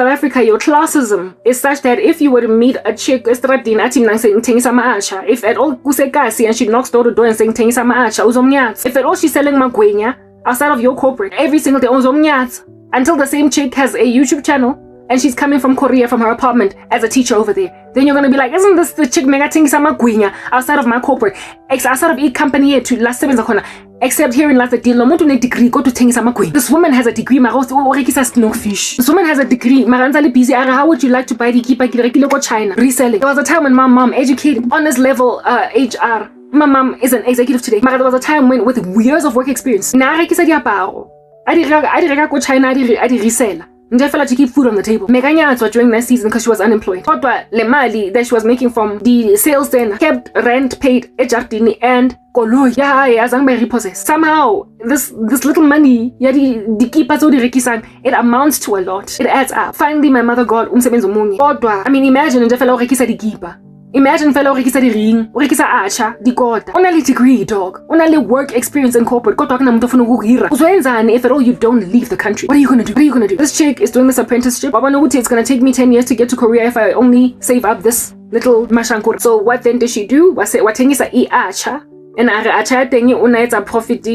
South Africa, your classism is such that if you were to meet a chick estradini athi mina ngithengisa ama-acha, if at all kusekasi and she knocks door to door and saying ngithengisa ama-acha, uzomnyatsa. If at all she's selling magwenya outside of your corporate every single day, uzomnyatsa. Until the same chick has a YouTube channel and she's coming from Korea from her apartment as a teacher over there. Then you're gonna be like, isn't this the chick megathengisa magwenya outside of my corporate, outside of company to last sebenza khona, except here in last deal no muntu ne degree go to thengisa magwenya. This woman has a degree, mara o rekisa snowfish. This woman has a degree, mara ntse busy. How would you like to buy the keeper ke rekile go China reselling? There was a time when my mom educated on this level HR. My mom is an executive today. Mara there was a time when with years of work experience, na rekisa diaparo. I reka go China, I di resell. Nje fela to keep food on the table. Meganyatswa during that season because she was unemployed. Kodwa le mali that she was making from the sales then kept rent paid ejardini and koloi. Yeah, azange repossess. Somehow this little money, yeah, the keeper so di rekisang, it amounts to a lot. It adds up. Finally my mother got umsebenzi omunye. Kodwa, I mean, imagine nje fela urekisa di keeper. Imagine fela urekisa di ring, urekisa acha, di goda. Unali degree, dog. Unali work experience in corporate. Kodwa kuna mtu ofuna ukuhira. Uzwenzani if at all you don't leave the country? What are you gonna do? What are you gonna do? This chick is doing this apprenticeship. Baba Noguti, it's gonna take me 10 years to get to Korea if I only save up this little mashankura. So what then does she do? Watengisa acha. And acha tengi unaita profit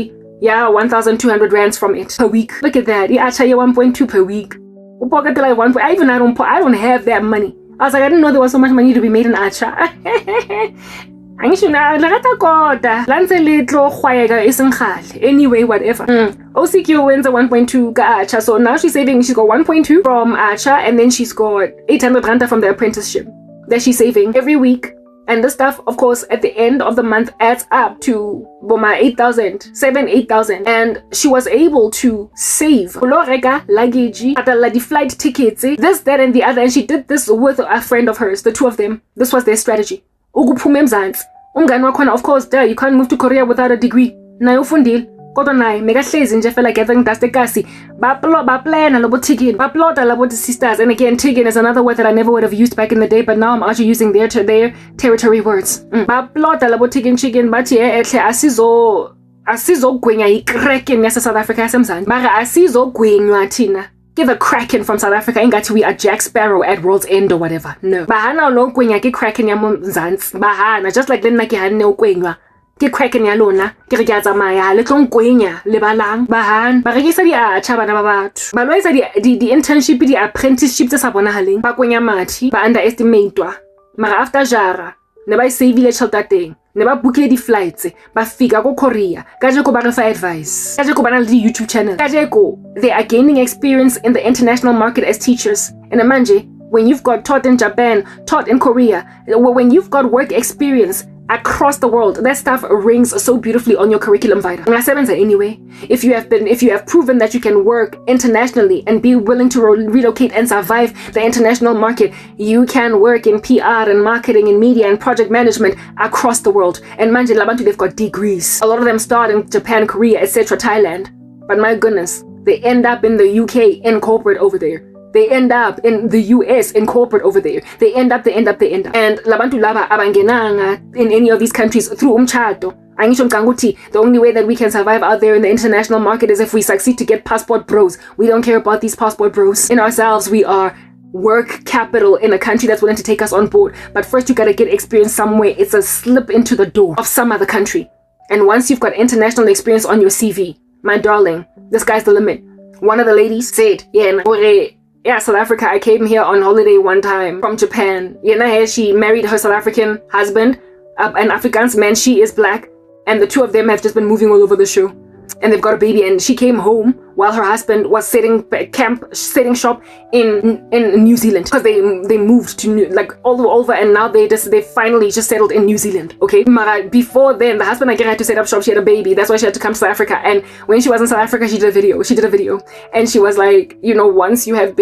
yeah 1,200 rands from it per week. Look at that. Acha 1.2 per week. Upokatela 1. I don't have that money. I was like, I didn't know there was so much money to be made in acha. Anyway, whatever. OCQ wins a 1.2 ka acha. So now she's got 1.2 from acha, and then she's got 800 rand from the apprenticeship that she's saving every week. And this stuff, of course, at the end of the month adds up to 8,000. And she was able to save luggage, the flight tickets, this, that, and the other. And she did this with a friend of hers, the two of them. This was their strategy. Of course, you can't move to Korea without a degree. Na ufundile. Kodwa naye mekahlezi nje fela gathering dust ekasi baplana lobo ticket baplota labo sisters. And again, ticket is another word that I never would have used back in the day, but now I'm actually using their territory words. Baplota labo ticket chicken bathi ehle asizogwenya ikraken yase South Africa yasemzansi, mara asizogwenywa thina give a kraken from South Africa ingathi we are Jack Sparrow at World's End or whatever. No, bahana lo gwenya ke kraken yamzansi, bahana just like lena ke hanne ukwenywa ke kraken ya lona ke re ke a tsamaya le tlonkwenya le balang bahan ba rekisa di acha bana ba batho ba loisa di internship di apprenticeship tse sa bonahaleng ba kwenya mathi ba underestimatewa, mara after jara ne ba savile tšhelete teng ne ba bookile di flights ba fika go Korea kajeko ba re fa advice kajeko ba na le di YouTube channel kajeko they are gaining experience in the international market as teachers. And manje when you've got taught in Japan, taught in Korea, when you've got work experience across the world, that stuff rings so beautifully on your curriculum vitae. Anyway, if you have proven that you can work internationally and be willing to relocate and survive the international market, you can work in PR and marketing and media and project management across the world. And manje labantu, they've got degrees. A lot of them start in Japan, Korea, etc., Thailand. But my goodness, they end up in the UK in corporate over there. They end up in the US in corporate over there. They end up. And labantu laba abangenanga in any of these countries through umchato. The only way that we can survive out there in the international market is if we succeed to get passport bros. We don't care about these passport bros. In ourselves, we are work capital in a country that's willing to take us on board. But first you gotta get experience somewhere. It's a slip into the door of some other country. And once you've got international experience on your CV, my darling, the sky's the limit. One of the ladies said, yeah, South Africa, I came here on holiday one time from Japan. She married her South African husband, an Afrikaans man. She is black. And the two of them have just been moving all over the show. And they've got a baby. And she came home while her husband was setting shop in New Zealand. Because they moved to all over. And now they finally just settled in New Zealand. Okay? But before then, the husband had to set up shop. She had a baby. That's why she had to come to South Africa. And when she was in South Africa, she did a video. And she was like, once you have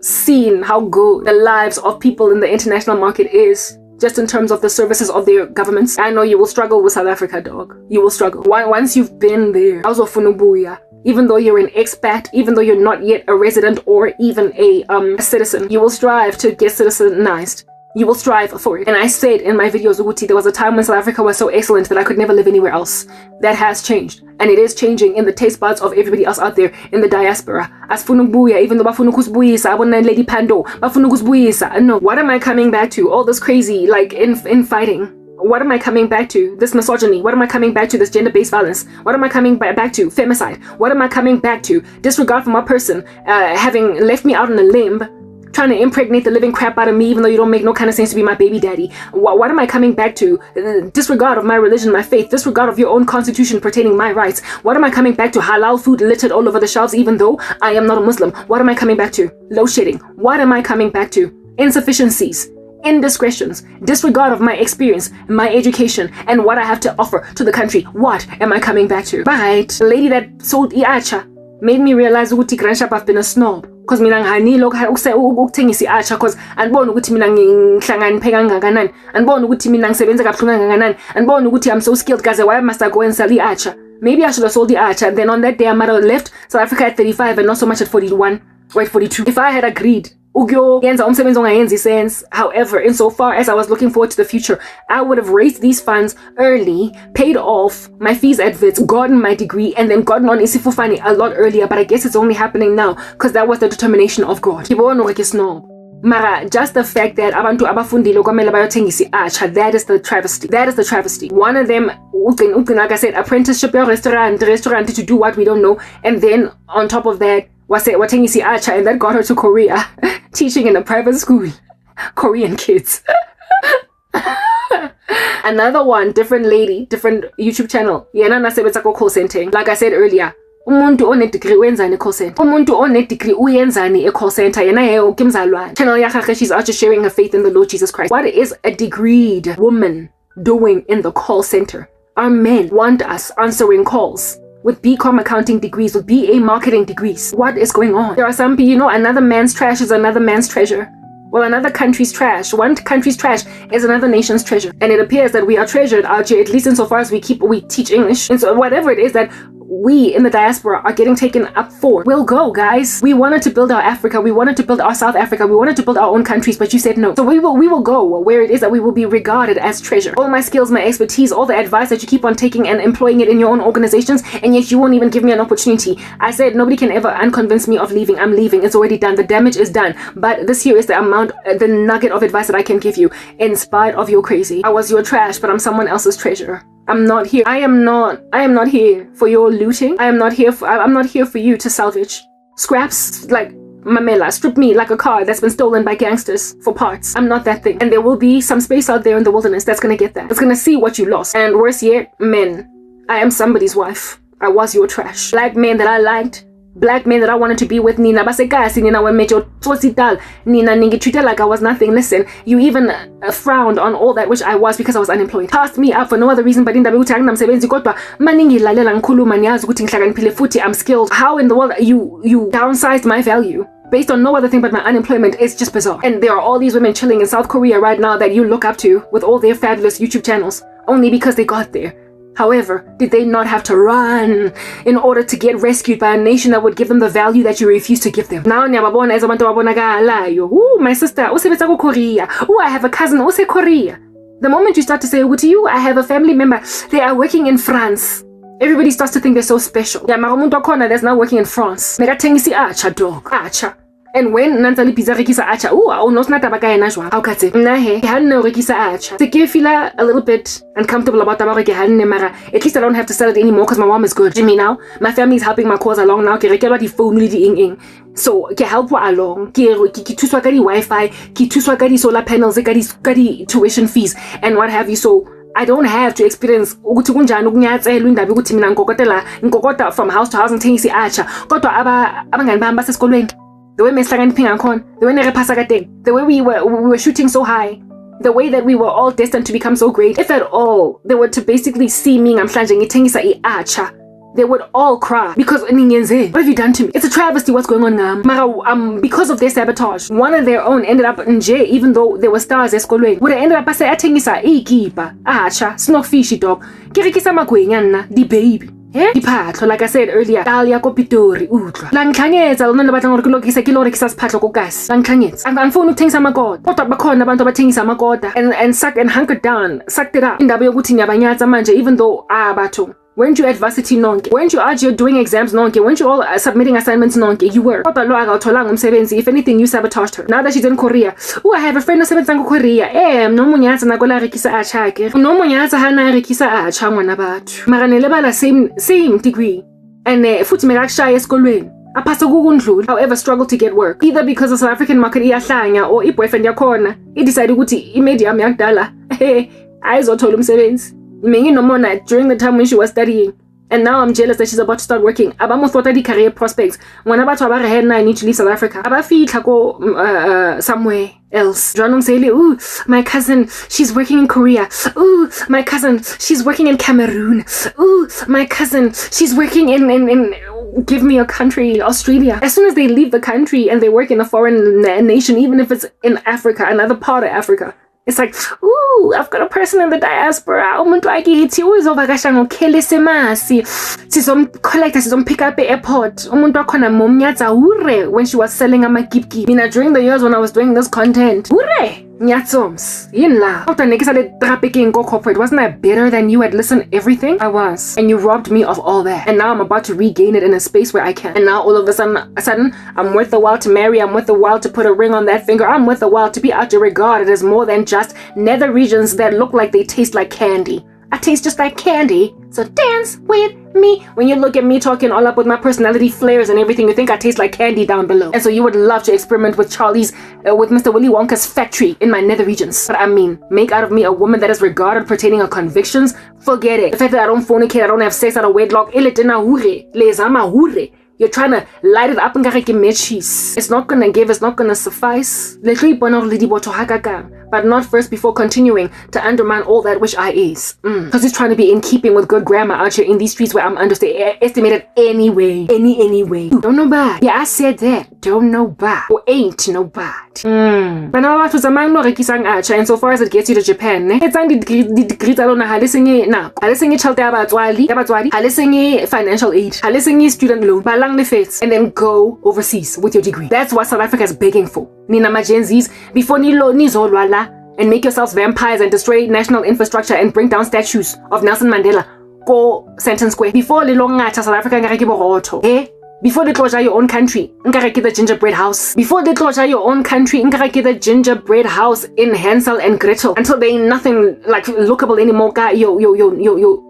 seen how good the lives of people in the international market is, just in terms of the services of their governments, I know you will struggle with South Africa, dog. You will struggle. Once you've been there, even though you're an expat, even though you're not yet a resident or even a citizen, you will strive to get citizenized. You will strive for it. And I said in my videos, Uguti, there was a time when South Africa was so excellent that I could never live anywhere else. That has changed. And it is changing in the taste buds of everybody else out there in the diaspora. Asifuna ukubuya, even though bafuna ukusibuyisa, abona Lady Pando, bafuna ukusibuyisa. No, what am I coming back to? All this crazy, like, infighting. What am I coming back to? This misogyny. What am I coming back to? This gender-based violence. What am I coming back to? Femicide. What am I coming back to? Disregard for my person, having left me out on a limb, trying to impregnate the living crap out of me, even though you don't make no kind of sense to be my baby daddy. What am I coming back to? Disregard of my religion, my faith, disregard of your own constitution pertaining my rights. What am I coming back to? Halal food littered all over the shelves, even though I am not a Muslim. What am I coming back to? Load shedding. What am I coming back to? Insufficiencies, indiscretions, disregard of my experience, my education, and what I have to offer to the country. What am I coming back to? Right, the lady that sold iacha made me realize ukuthi grandshop I've been a snob. Because mina ngihanilo ukuthengisa iacha because andibona ukuthi mina ngihlangani kangakanani, andibona ukuthi mina ngisebenza kabuhlungu kangakanani, andibona ukuthi I'm so skilled guys, why must I go and sell iacha? Maybe I should have sold the iacha, and then on that day I might have left South Africa at 35 and not so much at 41 or at 42. If I had agreed, however, insofar as I was looking forward to the future, I would have raised these funds early, paid off my fees at Wits, gotten my degree, and then gotten on Isifufani a lot earlier. But I guess it's only happening now because that was the determination of God. Mara, just the fact that abantu abafundile kwamele bayothengisa iacha, that is the travesty. That is the travesty. One of them, like I said, apprenticeship restaurant to do what we don't know, and then on top of that, watengisi acha, and that got her to Korea, teaching in a private school, Korean kids. Another one, different lady, different YouTube channel. Yena nasebenza ko call center. Like I said earlier, umuntu one degree wenzani call center. Umuntu one degree uyenzani e call center. Yena yeo kimzalwane. Channel yakhe, she's out just sharing her faith in the Lord Jesus Christ. What is a degreed woman doing in the call center? Our men want us answering calls with BCom accounting degrees, with BA marketing degrees. What is going on? There are some people, another man's trash is another man's treasure. Well, another country's trash, one country's trash is another nation's treasure. And it appears that we are treasured out here, at least insofar as we teach English. And so whatever it is that we in the diaspora are getting taken up for, we'll go, guys. We wanted to build our Africa, we wanted to build our South Africa, we wanted to build our own countries, but you said no. So we will go where it is that we will be regarded as treasure. All my skills, my expertise, all the advice that you keep on taking and employing it in your own organizations, and yet you won't even give me an opportunity. I said nobody can ever unconvince me of leaving. I'm leaving. It's already done. The damage is done. But this here is the amount, the nugget of advice that I can give you. In spite of your crazy, I was your trash, but I'm someone else's treasure. I'm not here. I am not here for your looting. I'm not here for you to salvage scraps like Mamela, strip me like a car that's been stolen by gangsters for parts. I'm not that thing. And there will be some space out there in the wilderness that's gonna get that. It's gonna see what you lost. And worse yet, men. I am somebody's wife. I was your trash. Black men that I liked, black men that I wanted to be with, Nina Basekasi, Nina Wemejo Twosital, Nina Ningi treated like I was nothing. Listen, you even frowned on all that which I was because I was unemployed. Passed me up for no other reason but in the msebenzi kodwa maningi lalela ngikhuluma niyazi ukuthi ngihlakaniphile futhi I'm skilled. How in the world you downsized my value based on no other thing but my unemployment? Is just bizarre. And there are all these women chilling in South Korea right now that you look up to with all their fabulous YouTube channels only because they got there. However, did they not have to run in order to get rescued by a nation that would give them the value that you refuse to give them? Now, my sister, Korea. I have a cousin, Korea. The moment you start to say, to you, I have a family member, they are working in France. Everybody starts to think they're so special. Yeah, Maramundo Kona, that's now working in France. Mega tengisi acha dog. Acha. And when Nanzali Pizza Rekisa Acha, no snatabaka najwa. How cut it? Nahe, Hanno Rekisa Acha. The give feel a little bit uncomfortable about Tabareke Hanne Mara. At least I don't have to sell it anymore because my mom is good. Jimmy now. My family is helping my cause along now. Kerekela di phone ing. So ke help wa along. Ki tuswa kadi Wi-Fi, ki tuswa kadi solar panels, kadi tuition fees and what have you. So I don't have to experience ukuthi kunjani ukunyatselwa indaba ukuthi mina ngikokota from house to house ngithengisa acha. Kodwa abangani bami basesikolweni. The way the way we were shooting so high, the way that we were all destined to become so great. If at all they were to basically see me acha, they would all cry because what have you done to me? It's a travesty what's going on. Because of their sabotage, one of their own ended up in jail, even though there were stars eskolweni. Would have ended up saying athengisa ikipa acha, snowfishy dog, kirikisa magwenyana, the baby. Diphahlo, like I said earlier, Talia ko Pitori, utlwa. La ntlhangetse lona le batlang gore ke lokisa ke lo rekisa sephahlo ko kasi. La ntlhangetse. Angifuni ukuthengisa amakoda. Kodwa bakhona abantu abathengisa amakoda and suck and hunker down. Sucked it up. Indaba yokuthi ngiyabanyatsa manje even though batho. Weren't you at varsity nonke? Weren't you out here doing exams nonke? Weren't you all submitting assignments nonke? You were. Kodwa lo akawutholanga umsebenzi. If anything, you sabotaged her. Now that she's in Korea. I have a friend osebenza ko Korea. Nomonyatsa na kola rekisa acha ke. Nomonyatsa hana rekisa acha ngwana batho. Mara nelebala same degree. And futhi mekashaya esikolweni. Aphasa kukundlula. However, struggle to get work. Either because the South African market iyahlanya or i-boyfriend yakhona decide ukuthi i-medium yakudala ayizothola umsebenzi. During the time when she was studying, and now I'm jealous that she's about to start working. Abamo thought the career prospects. When about to I need to leave South Africa. Abafi go somewhere else. Ooh, my cousin, she's working in Korea. Ooh, my cousin, she's working in Cameroon. Ooh, my cousin, she's working in give me a country, Australia. As soon as they leave the country and they work in a foreign nation, even if it's in Africa, another part of Africa. It's like, ooh, I've got a person in the diaspora. Umuntu akithi uzovakasha ngokhelesimazi. Sizomcollecta, sizompick up airport. Umuntu wakhona momnyatsa ure when she was selling amagipki. During the years when I was doing this content. Ure! Nyatsoms. Yinla. After nekisale trafficking go corporate, wasn't I better than you at listen everything? I was. And you robbed me of all that. And now I'm about to regain it in a space where I can. And now all of a sudden, I'm worth the while to marry. I'm worth the while to put a ring on that finger. I'm worth the while to be out here regarded as more than just nether regions that look like they taste like candy. I taste just like candy. So dance with me. When you look at me talking all up with my personality flares and everything, you think I taste like candy down below. And so you would love to experiment with with Mr. Willy Wonka's factory in my nether regions. But I mean, make out of me a woman that is regarded pertaining her convictions? Forget it. The fact that I don't fornicate, I don't have sex out of wedlock, you're trying to light it up and it's not gonna give, it's not gonna suffice. But not first before continuing to undermine all that which I is. Because it's trying to be in keeping with good grammar out here in these streets where I'm underestimated anyway. Anyway. Don't know bad. Yeah, I said that. Don't know bad. Or ain't no bad. But now what was a man no rekisang acha, and so far as it gets you to Japan, it's on the degree alone halisingi na. Halisingi chalte abatswadi, halisingi financial aid, halisingi student loan, balang le fits, and then go overseas with your degree. That's what South Africa is begging for. Nina Majenzis, before nizolwala and make yourselves vampires and destroy national infrastructure and bring down statues of Nelson Mandela. Go Sentence Square. Before South Africa ngare ke boroto. Before they close your own country, ngare ke the gingerbread house. Before they close your own country, ngare ke the gingerbread house in Hansel and Gretel. Until they ain't nothing like lookable anymore.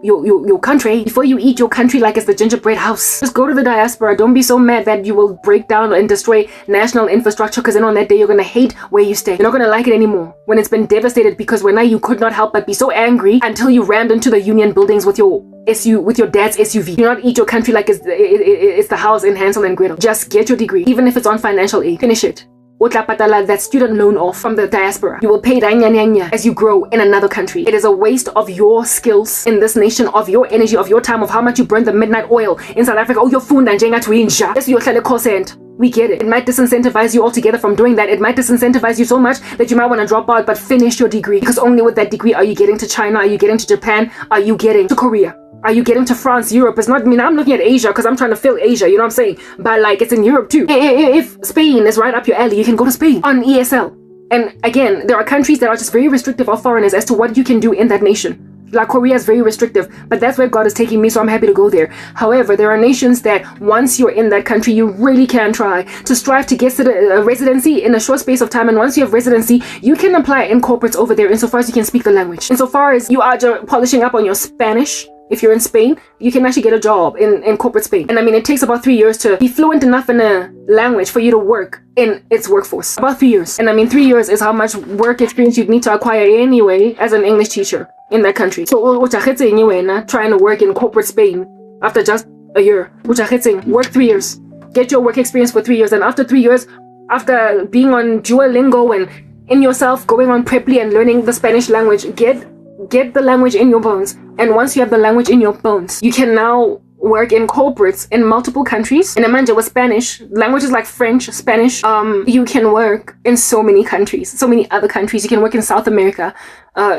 Your country. Before you eat your country like it's the gingerbread house. Just go to the diaspora. Don't be so mad that you will break down and destroy national infrastructure, because then on that day you're gonna hate where you stay. You're not gonna like it anymore when it's been devastated, because when you could not help but be so angry until you rammed into the union buildings with your dad's SUV. Do not eat your country like it's the house in Hansel and Gretel. Just get your degree, even if it's on financial aid. Finish it. That student loan off from the diaspora. You will pay as you grow in another country. It is a waste of your skills in this nation, of your energy, of your time, of how much you burn the midnight oil in South Africa. Oh, your food and jenga twinja. Yes, your cent. We get it. It might disincentivize you altogether from doing that. It might disincentivize you so much that you might want to drop out, but finish your degree. Because only with that degree are you getting to China, are you getting to Japan, are you getting to Korea. Are you getting to France, Europe? It's not, I'm looking at Asia because I'm trying to fill Asia, you know what I'm saying? But like, it's in Europe too. If Spain is right up your alley, you can go to Spain on ESL. And again, there are countries that are just very restrictive of foreigners as to what you can do in that nation. Like Korea is very restrictive, but that's where God is taking me, so I'm happy to go there. However, there are nations that once you're in that country, you really can try to strive to get a residency in a short space of time. And once you have residency, you can apply in corporates over there insofar as you can speak the language. Insofar as you are polishing up on your Spanish, if you're in Spain, you can actually get a job in corporate Spain. And I mean, it takes about 3 years to be fluent enough in a language for you to work in its workforce. About 3 years. And I mean, 3 years is how much work experience you'd need to acquire anyway as an English teacher in that country. So, trying to work in corporate Spain after just a year. Work 3 years. Get your work experience for 3 years. And after 3 years, after being on Duolingo and in yourself, going on Preply and learning the Spanish language, get the language in your bones. And once you have the language in your bones, you can now work in corporates in multiple countries. In Amanja with Spanish, languages like French, Spanish, you can work in so many countries, so many other countries. You can work in South America.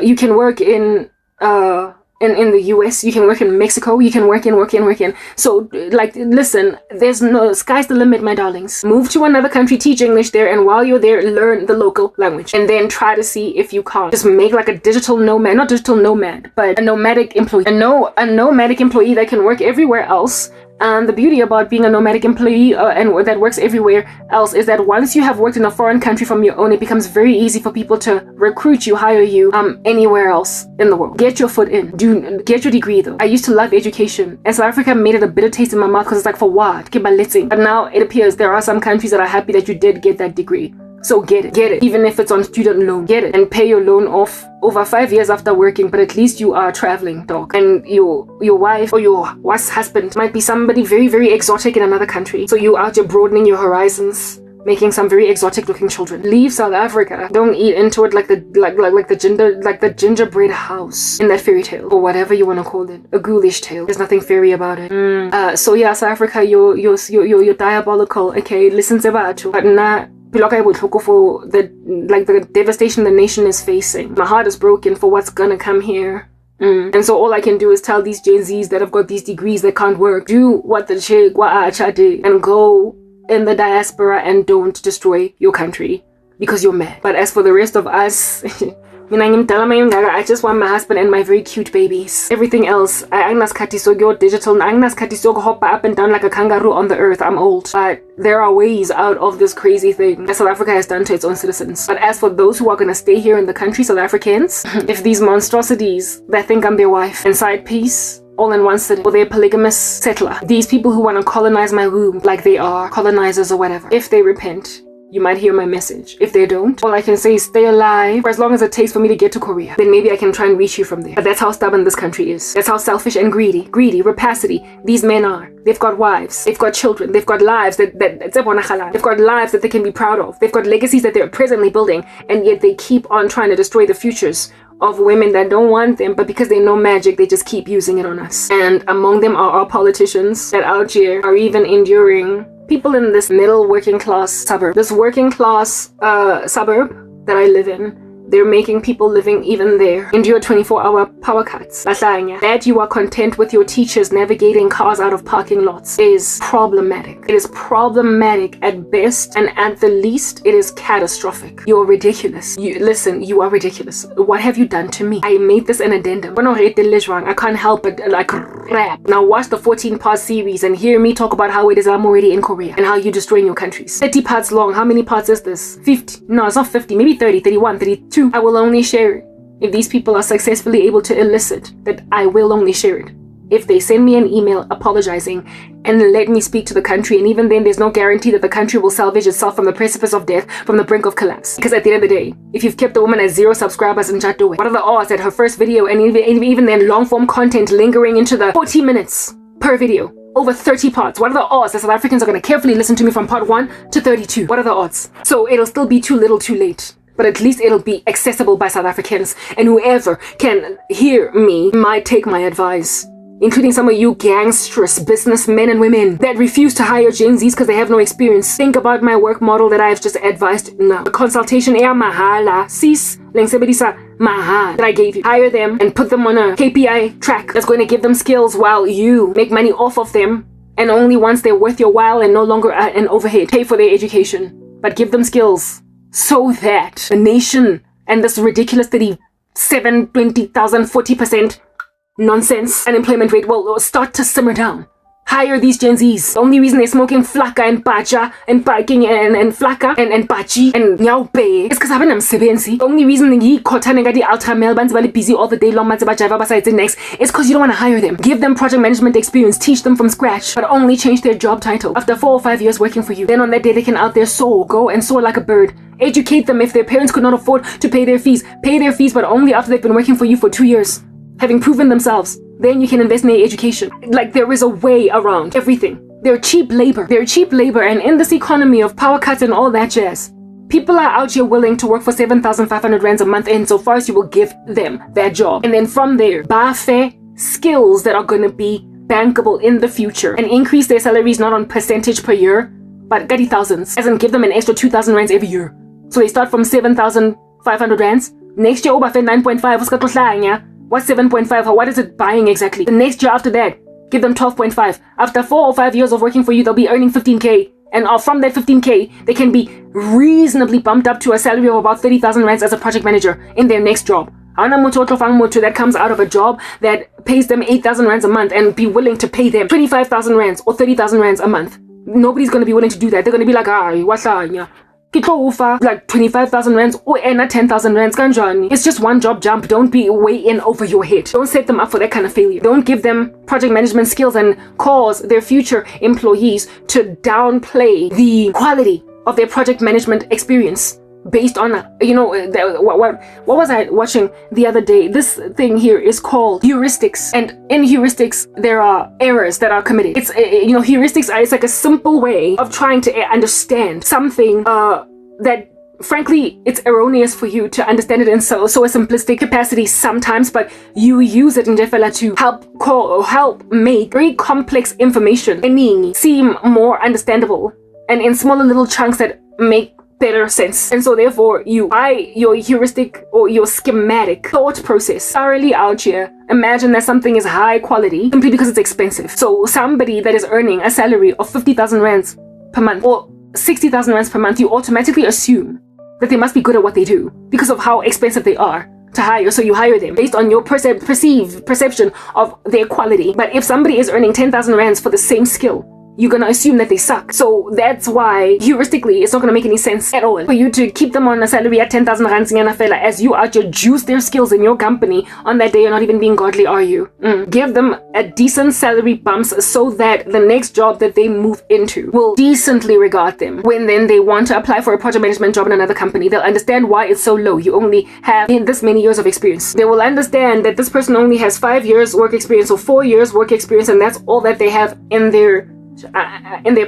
You can work in in the US, you can work in Mexico, you can work in. So like, listen, there's no, sky's the limit, my darlings. Move to another country, teach English there, and while you're there, learn the local language. And then try to see if you can't just make like a digital nomad, not digital nomad, but a nomadic employee. A nomadic employee that can work everywhere else. And the beauty about being a nomadic employee and that works everywhere else is that once you have worked in a foreign country from your own, it becomes very easy for people to recruit you, hire you anywhere else in the world. Get your foot in. Get your degree though. I used to love education. And South Africa made it a bitter taste in my mouth because it's like, for what? But now it appears there are some countries that are happy that you did get that degree. So get it, even if it's on student loan, get it and pay your loan off over 5 years after working, but at least you are traveling, dog. And your wife or your husband might be somebody very, very exotic in another country. So you out here broadening your horizons, making some very exotic looking children. Leave South Africa. Don't eat into it like the gingerbread house in that fairy tale or whatever you want to call it, a ghoulish tale. There's nothing fairy about it. So yeah, South Africa, you're diabolical. Okay, listen to that, but not. For the devastation the nation is facing. My heart is broken for what's gonna come here. And so all I can do is tell these Gen Zs that have got these degrees that can't work, do what the Che did and go in the diaspora and don't destroy your country because you're mad. But as for the rest of us, I just want my husband and my very cute babies. Everything else, digital, hop up and down like a kangaroo on the earth. I'm old. But there are ways out of this crazy thing that South Africa has done to its own citizens. But as for those who are going to stay here in the country, South Africans, if these monstrosities that think I'm their wife and side piece, all in one sitting, or they're polygamous settler, these people who want to colonize my womb like they are colonizers or whatever, if they repent, you might hear my message. If they don't, all I can say is stay alive for as long as it takes for me to get to Korea. Then maybe I can try and reach you from there. But that's how stubborn this country is. That's how selfish and greedy, rapacity these men are. They've got wives, they've got children, they've got lives they've got lives that they can be proud of. They've got legacies that they're presently building, and yet they keep on trying to destroy the futures of women that don't want them, but because they know magic, they just keep using it on us. And among them are our politicians that out here are even enduring people in this middle working class suburb. This working class suburb that I live in, they're making people living even there endure 24-hour power cuts. That you are content with your teachers navigating cars out of parking lots is problematic. It is problematic at best, and at the least, it is catastrophic. You're ridiculous. Listen, you are ridiculous. What have you done to me? I made this an addendum. I can't help but like rap. Now watch the 14-part series and hear me talk about how it is I'm already in Korea and how you're destroying your countries. 30 parts long. How many parts is this? 50? No, it's not 50. Maybe 30, 31, 32. I will only share it if these people are successfully able to elicit that I will only share it if they send me an email apologizing and let me speak to the country. And even then, there's no guarantee that the country will salvage itself from the precipice of death, from the brink of collapse. Because at the end of the day, if you've kept a woman at 0 subscribers in Jatowe, what are the odds that her first video and even then long form content lingering into the 40 minutes per video, over 30 parts, what are the odds that South Africans are going to carefully listen to me from part 1 to 32? What are the odds? So it'll still be too little too late. But at least it'll be accessible by South Africans, and whoever can hear me might take my advice, including some of you gangsterous businessmen and women that refuse to hire Gen Zs because they have no experience. Think about my work model that I've just advised now. A consultation mahala, sis, mahala that I gave you. Hire them and put them on a KPI track that's going to give them skills while you make money off of them, and only once they're worth your while and no longer an overhead, pay for their education. But give them skills so that the nation and this ridiculous 37, 20,000, 40% nonsense unemployment rate will start to simmer down. Hire these Gen Zs. The only reason they're smoking flaka and baja and biking and flaka and baji and nyaupe is because I have an msebenzi. The only reason they the ultra male bands are busy all the day long besides the next is because you don't want to hire them. Give them project management experience, teach them from scratch, but only change their job title after 4 or 5 years working for you. Then on that day they can out there go and soar like a bird. Educate them if their parents could not afford to pay their fees. Pay their fees, but only after they've been working for you for 2 years, having proven themselves. Then you can invest in their education. Like, there is a way around everything. They're cheap labor. And in this economy of power cuts and all that jazz, people are out here willing to work for 7,500 rands a month insofar as you will give them that job. And then from there, buy fair skills that are going to be bankable in the future and increase their salaries not on percentage per year, but 30,000s, as in give them an extra 2,000 rands every year. So they start from 7,500 rands. Next year, over 9.5, What's 7.5? What is it buying exactly? The next year after that, give them 12.5. After 4 or 5 years of working for you, they'll be earning 15K. And from that 15K, they can be reasonably bumped up to a salary of about 30,000 rands as a project manager in their next job. That comes out of a job that pays them 8,000 rands a month and be willing to pay them 25,000 rands or 30,000 rands a month. Nobody's going to be willing to do that. They're going to be like, like 25,000 rands or 10,000 rands kanjani. It's just one job jump. Don't be way in over your head. Don't set them up for that kind of failure. Don't give them project management skills and cause their future employees to downplay the quality of their project management experience based on, what was I watching the other day? This thing here is called heuristics, and in heuristics there are errors that are committed. It's heuristics it's like a simple way of trying to understand something that frankly it's erroneous for you to understand it in so a simplistic capacity sometimes, but you use it in Jefela to help make very complex information seem more understandable and in smaller little chunks that make better sense. And so therefore you your heuristic or your schematic thought process thoroughly out here. Imagine that something is high quality simply because it's expensive. So somebody that is earning a salary of 50,000 rands per month or 60,000 rands per month, you automatically assume that they must be good at what they do because of how expensive they are to hire. So you hire them based on your perceived perception of their quality. But if somebody is earning 10,000 rands for the same skill, you're gonna assume that they suck. So that's why heuristically it's not gonna make any sense at all for you to keep them on a salary at 10,000 rands as you out here juice their skills in your company. On that day you're not even being godly, are you? Give them a decent salary bumps so that the next job that they move into will decently regard them. When then they want to apply for a project management job in another company, they'll understand why it's so low. You only have this many years of experience. They will understand that this person only has 5 years work experience or 4 years work experience, and that's all that they have in their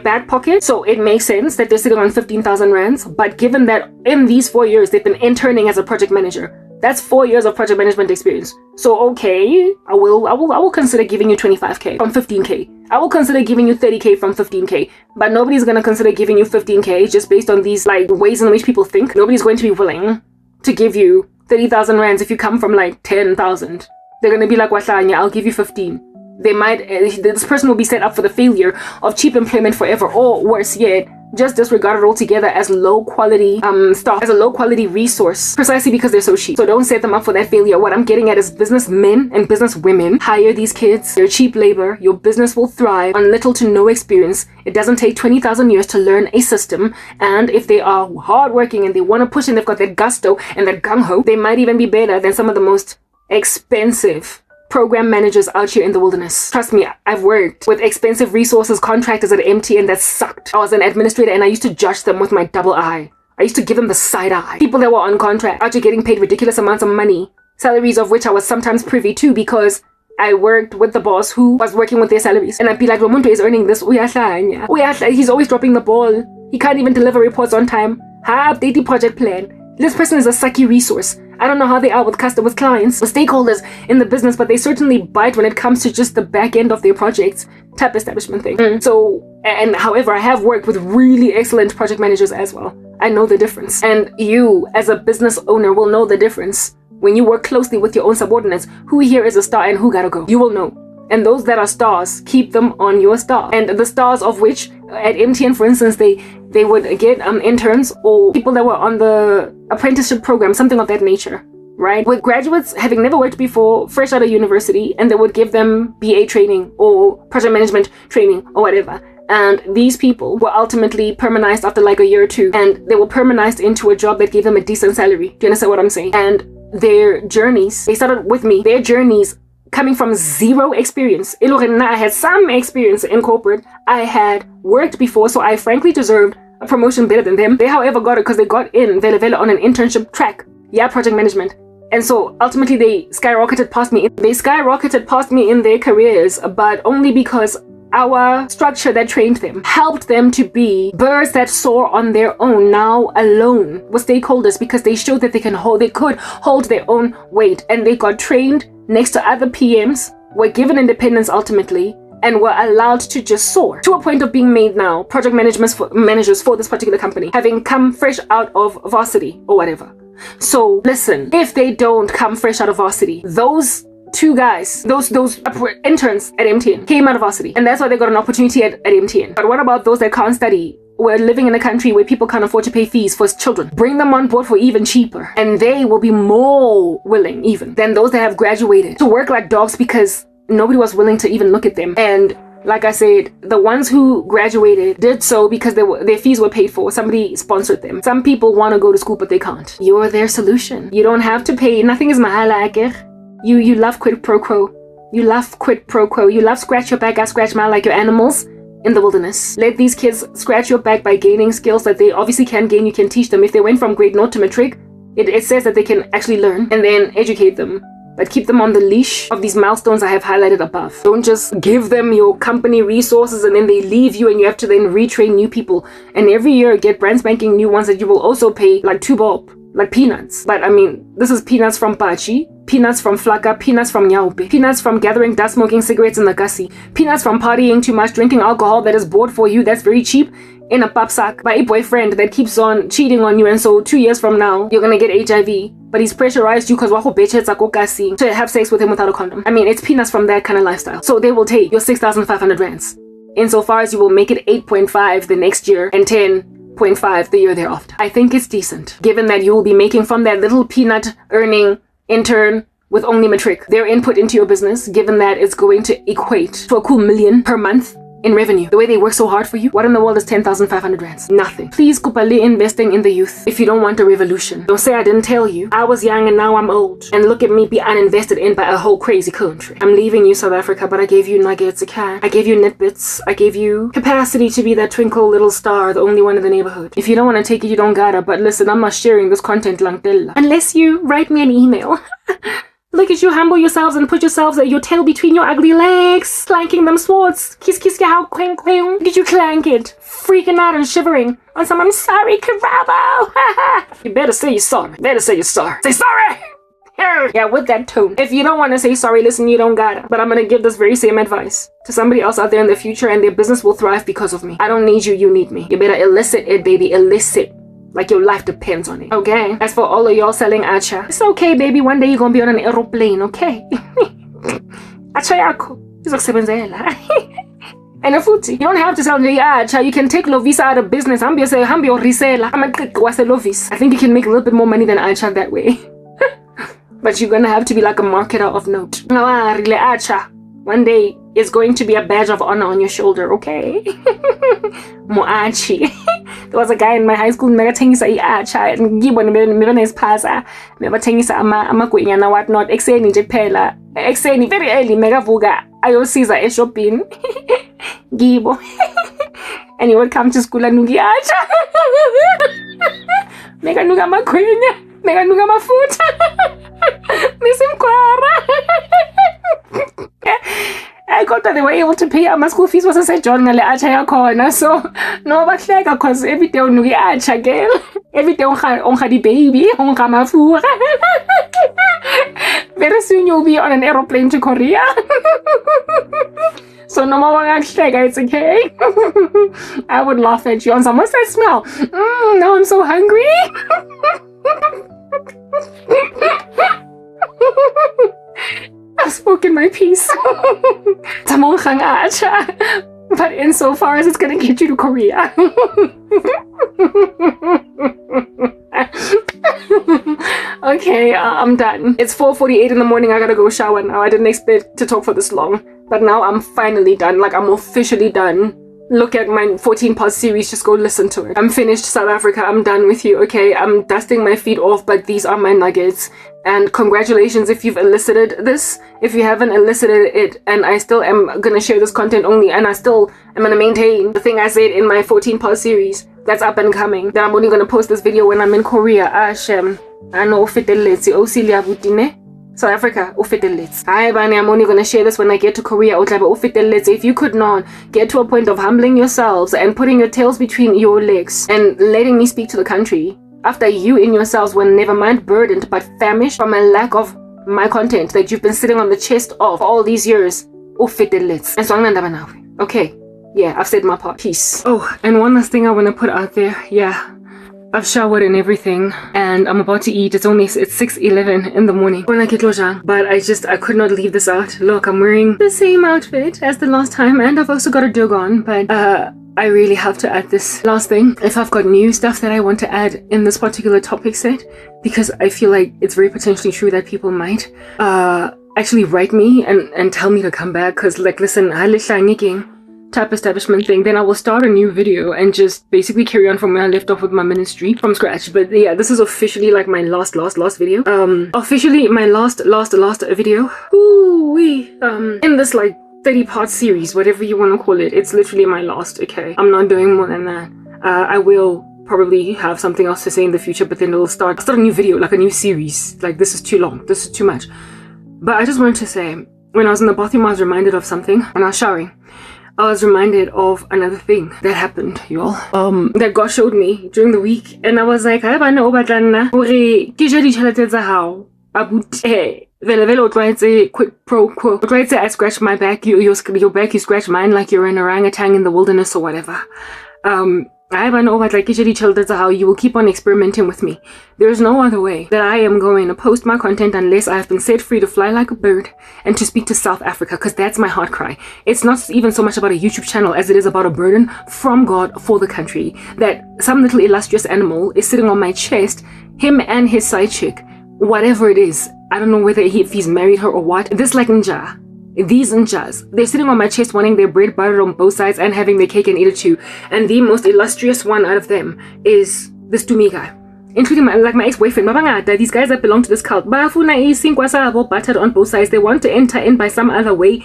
back pocket. So it makes sense that they're sitting on 15,000 rands. But given that in these 4 years they've been interning as a project manager, that's 4 years of project management experience. So okay, I will consider giving you 25K from 15K. I will consider giving you 30K from 15K. But nobody's gonna consider giving you 15K just based on these ways in which people think. Nobody's going to be willing to give you 30,000 rands if you come from 10,000. They're gonna be like, Wahlanya, I'll give you 15. They might, this person will be set up for the failure of cheap employment forever, or worse yet, just disregarded altogether as low quality staff, as a low quality resource, precisely because they're so cheap. So don't set them up for that failure. What I'm getting at is businessmen and businesswomen hire these kids. They're cheap labor. Your business will thrive on little to no experience. It doesn't take 20,000 years to learn a system, and if they are hardworking and they want to push and they've got that gusto and that gung-ho, they might even be better than some of the most expensive program managers out here in the wilderness. Trust me, I've worked with expensive resources contractors at MTN that sucked. I was an administrator and I used to judge them with my double eye. I used to give them the side eye. People that were on contract out here getting paid ridiculous amounts of money, salaries of which I was sometimes privy to because I worked with the boss who was working with their salaries. And I'd be like, Lomuntu is earning this. He's always dropping the ball. He can't even deliver reports on time. Update the project plan. This person is a sucky resource. I don't know how they are with customers, clients, or stakeholders in the business, but they certainly bite when it comes to just the back end of their projects type establishment thing. So, and however, I have worked with really excellent project managers as well. I know the difference. And you, as a business owner, will know the difference when you work closely with your own subordinates. Who here is a star and who gotta go? You will know. And those that are stars, keep them on your star. And the stars of which, at MTN, for instance, they would get interns or people that were on the apprenticeship program, something of that nature, right? With graduates having never worked before, fresh out of university, and they would give them BA training or project management training or whatever. And these people were ultimately permanized after a year or two, and they were permanized into a job that gave them a decent salary. Do you understand what I'm saying? And their journeys, they started with me, their journeys coming from zero experience. I had some experience in corporate. I had worked before, so I frankly deserved a promotion better than them. They, however, got it because they got in Vela on an internship track. Yeah, project management. And so ultimately they skyrocketed past me. They skyrocketed past me in their careers, but only because our structure that trained them helped them to be birds that soar on their own, now alone with stakeholders, because they showed that they could hold their own weight, and they got trained next to other PMs, were given independence ultimately, and were allowed to just soar to a point of being made now project managers for this particular company, having come fresh out of varsity or whatever. So listen, if they don't come fresh out of varsity, those 2 guys, those interns at MTN, came out of varsity, and that's why they got an opportunity at MTN. But what about those that can't study? We're living in a country where people can't afford to pay fees for children. Bring them on board for even cheaper, and they will be more willing even than those that have graduated to work like dogs because nobody was willing to even look at them. And like I said, the ones who graduated did so because their fees were paid for. Somebody sponsored them. Some people want to go to school, but they can't. You're their solution. You don't have to pay. Nothing is mahala. You love quid pro quo. You love quid pro quo. You love scratch your back, I scratch mine like your animals in the wilderness. Let these kids scratch your back by gaining skills that they obviously can gain. You can teach them. If they went from grade 0 to matric, it says that they can actually learn, and then educate them. But keep them on the leash of these milestones I have highlighted above. Don't just give them your company resources and then they leave you and you have to then retrain new people. And every year get brand spanking new ones that you will also pay like 2 bob, like peanuts. But I mean, this is peanuts from Pachi, peanuts from Flaka, peanuts from Nyaube, peanuts from gathering dust, smoking cigarettes in the gussie, peanuts from partying too much, drinking alcohol that is bought for you, that's very cheap, in a pap sack by a boyfriend that keeps on cheating on you, and so 2 years from now you're gonna get HIV, but he's pressurized you because to have sex with him without a condom. I mean, it's peanuts from that kind of lifestyle. So they will take your 6,500 rands insofar as you will make it 8.5 the next year and 10.5 the year thereafter. I think it's decent given that you will be making from that little peanut earning intern with only matric their input into your business, given that it's going to equate to a cool million per month in revenue. The way they work so hard for you, what in the world is 10,500 rands? Nothing. Please, Kupali, investing in the youth if you don't want a revolution. Don't say I didn't tell you. I was young and now I'm old. And look at me be uninvested in by a whole crazy country. I'm leaving you, South Africa, but I gave you nuggets, okay? I gave you nitbits. I gave you capacity to be that twinkle little star, the only one in the neighborhood. If you don't want to take it, you don't gotta. But listen, I'm not sharing this content lang tella. Unless you write me an email. Look at you, humble yourselves and put yourselves your tail between your ugly legs, clanking them swords. Kiss, kiss, how clang, clang. Look at you clank it, freaking out and shivering on some I'm sorry, Karabo. You better say you're sorry. Better say you're sorry. Say sorry! Yeah, with that tone. If you don't want to say sorry, listen, you don't gotta. But I'm gonna give this very same advice to somebody else out there in the future, and their business will thrive because of me. I don't need you, you need me. You better elicit it, baby, elicit. Like your life depends on it, okay? As for all of y'all selling acha, it's okay, baby. One day you're gonna be on an aeroplane, okay? Acha yako izokusebenzela. And futhi, you don't have to sell acha. You can take Lovisa out of business. I'm your reseller. I think you can make a little bit more money than acha that way. But you're gonna have to be like a marketer of note. Acha. One day is going to be a badge of honor on your shoulder, okay? Moachi. There was a guy in my high school megatengisa iacha and ngibone mina nesiphaza mebathengisa amagwinya na what not ekseni nje kuphela ekseni very early megavuka ayosiza eshopini ngibo and he would come to school and nuki acha mega nuka amagwinya mega nuka amafuta misimkwara. I got that they were able to pay my school fees was a John ngale acha yakhona, so no bahleka cause every day unuki acha girl, every day onga di baby onga mafura. Very soon you'll be on an aeroplane to Korea. So no more bahleka, it's okay. I would laugh at you on some. What's that smell? Now I'm so hungry. I've spoken my piece. But insofar as it's gonna get you to Korea. Okay, I'm done. It's 4:48 in the morning. I gotta go shower now. I didn't expect to talk for this long, but now I'm finally done. Like, I'm officially done. Look at my 14-part series, just go listen to it. I'm finished, South Africa. I'm done with you, okay? I'm dusting my feet off, but these are my nuggets. And congratulations if you've elicited this. If you haven't elicited it, and I still am gonna share this content only, and I still am gonna maintain the thing I said in my 14-part series that's up and coming, that I'm only gonna post this video when I'm in Korea. Shem. I know South Africa, I'm only gonna share this when I get to Korea. If you could not get to a point of humbling yourselves and putting your tails between your legs and letting me speak to the country, after you in yourselves were never mind burdened but famished from a lack of my content that you've been sitting on the chest of for all these years, and so okay, yeah, I've said my part. Peace. Oh, and one last thing I want to put out there. Yeah, I've showered and everything, and I'm about to eat. It's 6:11 in the morning. But I could not leave this out. Look, I'm wearing the same outfit as the last time, and I've also got a dog on, but I really have to add this last thing. If I've got new stuff that I want to add in this particular topic set, because I feel like it's very potentially true that people might actually write me and tell me to come back, because like, listen, type establishment thing, then I will start a new video and just basically carry on from where I left off with my ministry from scratch. But yeah, this is officially like my last video. Officially my last video. In this like 30-part series, whatever you want to call it. It's literally my last, okay? I'm not doing more than that. I will probably have something else to say in the future, but then it'll start a new video, like a new series. Like, this is too long. This is too much. But I just wanted to say, when I was in the bathroom, I was reminded of something. When I was showering, I was reminded of another thing that happened, y'all. That God showed me during the week. And I was like, I don't know about quid pro quo. I scratch my back, your back, you scratch mine like you're an orangutan in the wilderness or whatever. I know about like how you will keep on experimenting with me. There's no other way that I am going to post my content unless I have been set free to fly like a bird and to speak to South Africa, because that's my heart cry. It's not even so much about a YouTube channel as it is about a burden from God for the country, that some little illustrious animal is sitting on my chest, him and his side chick, whatever it is. I don't know whether if he's married her or what. This like nja. These njas, they're sitting on my chest wanting their bread buttered on both sides and having their cake and eat it too. And the most illustrious one out of them is this Tumi guy. Including my ex-boyfriend. These guys that belong to this cult. Buttered on both sides. They want to enter in by some other way.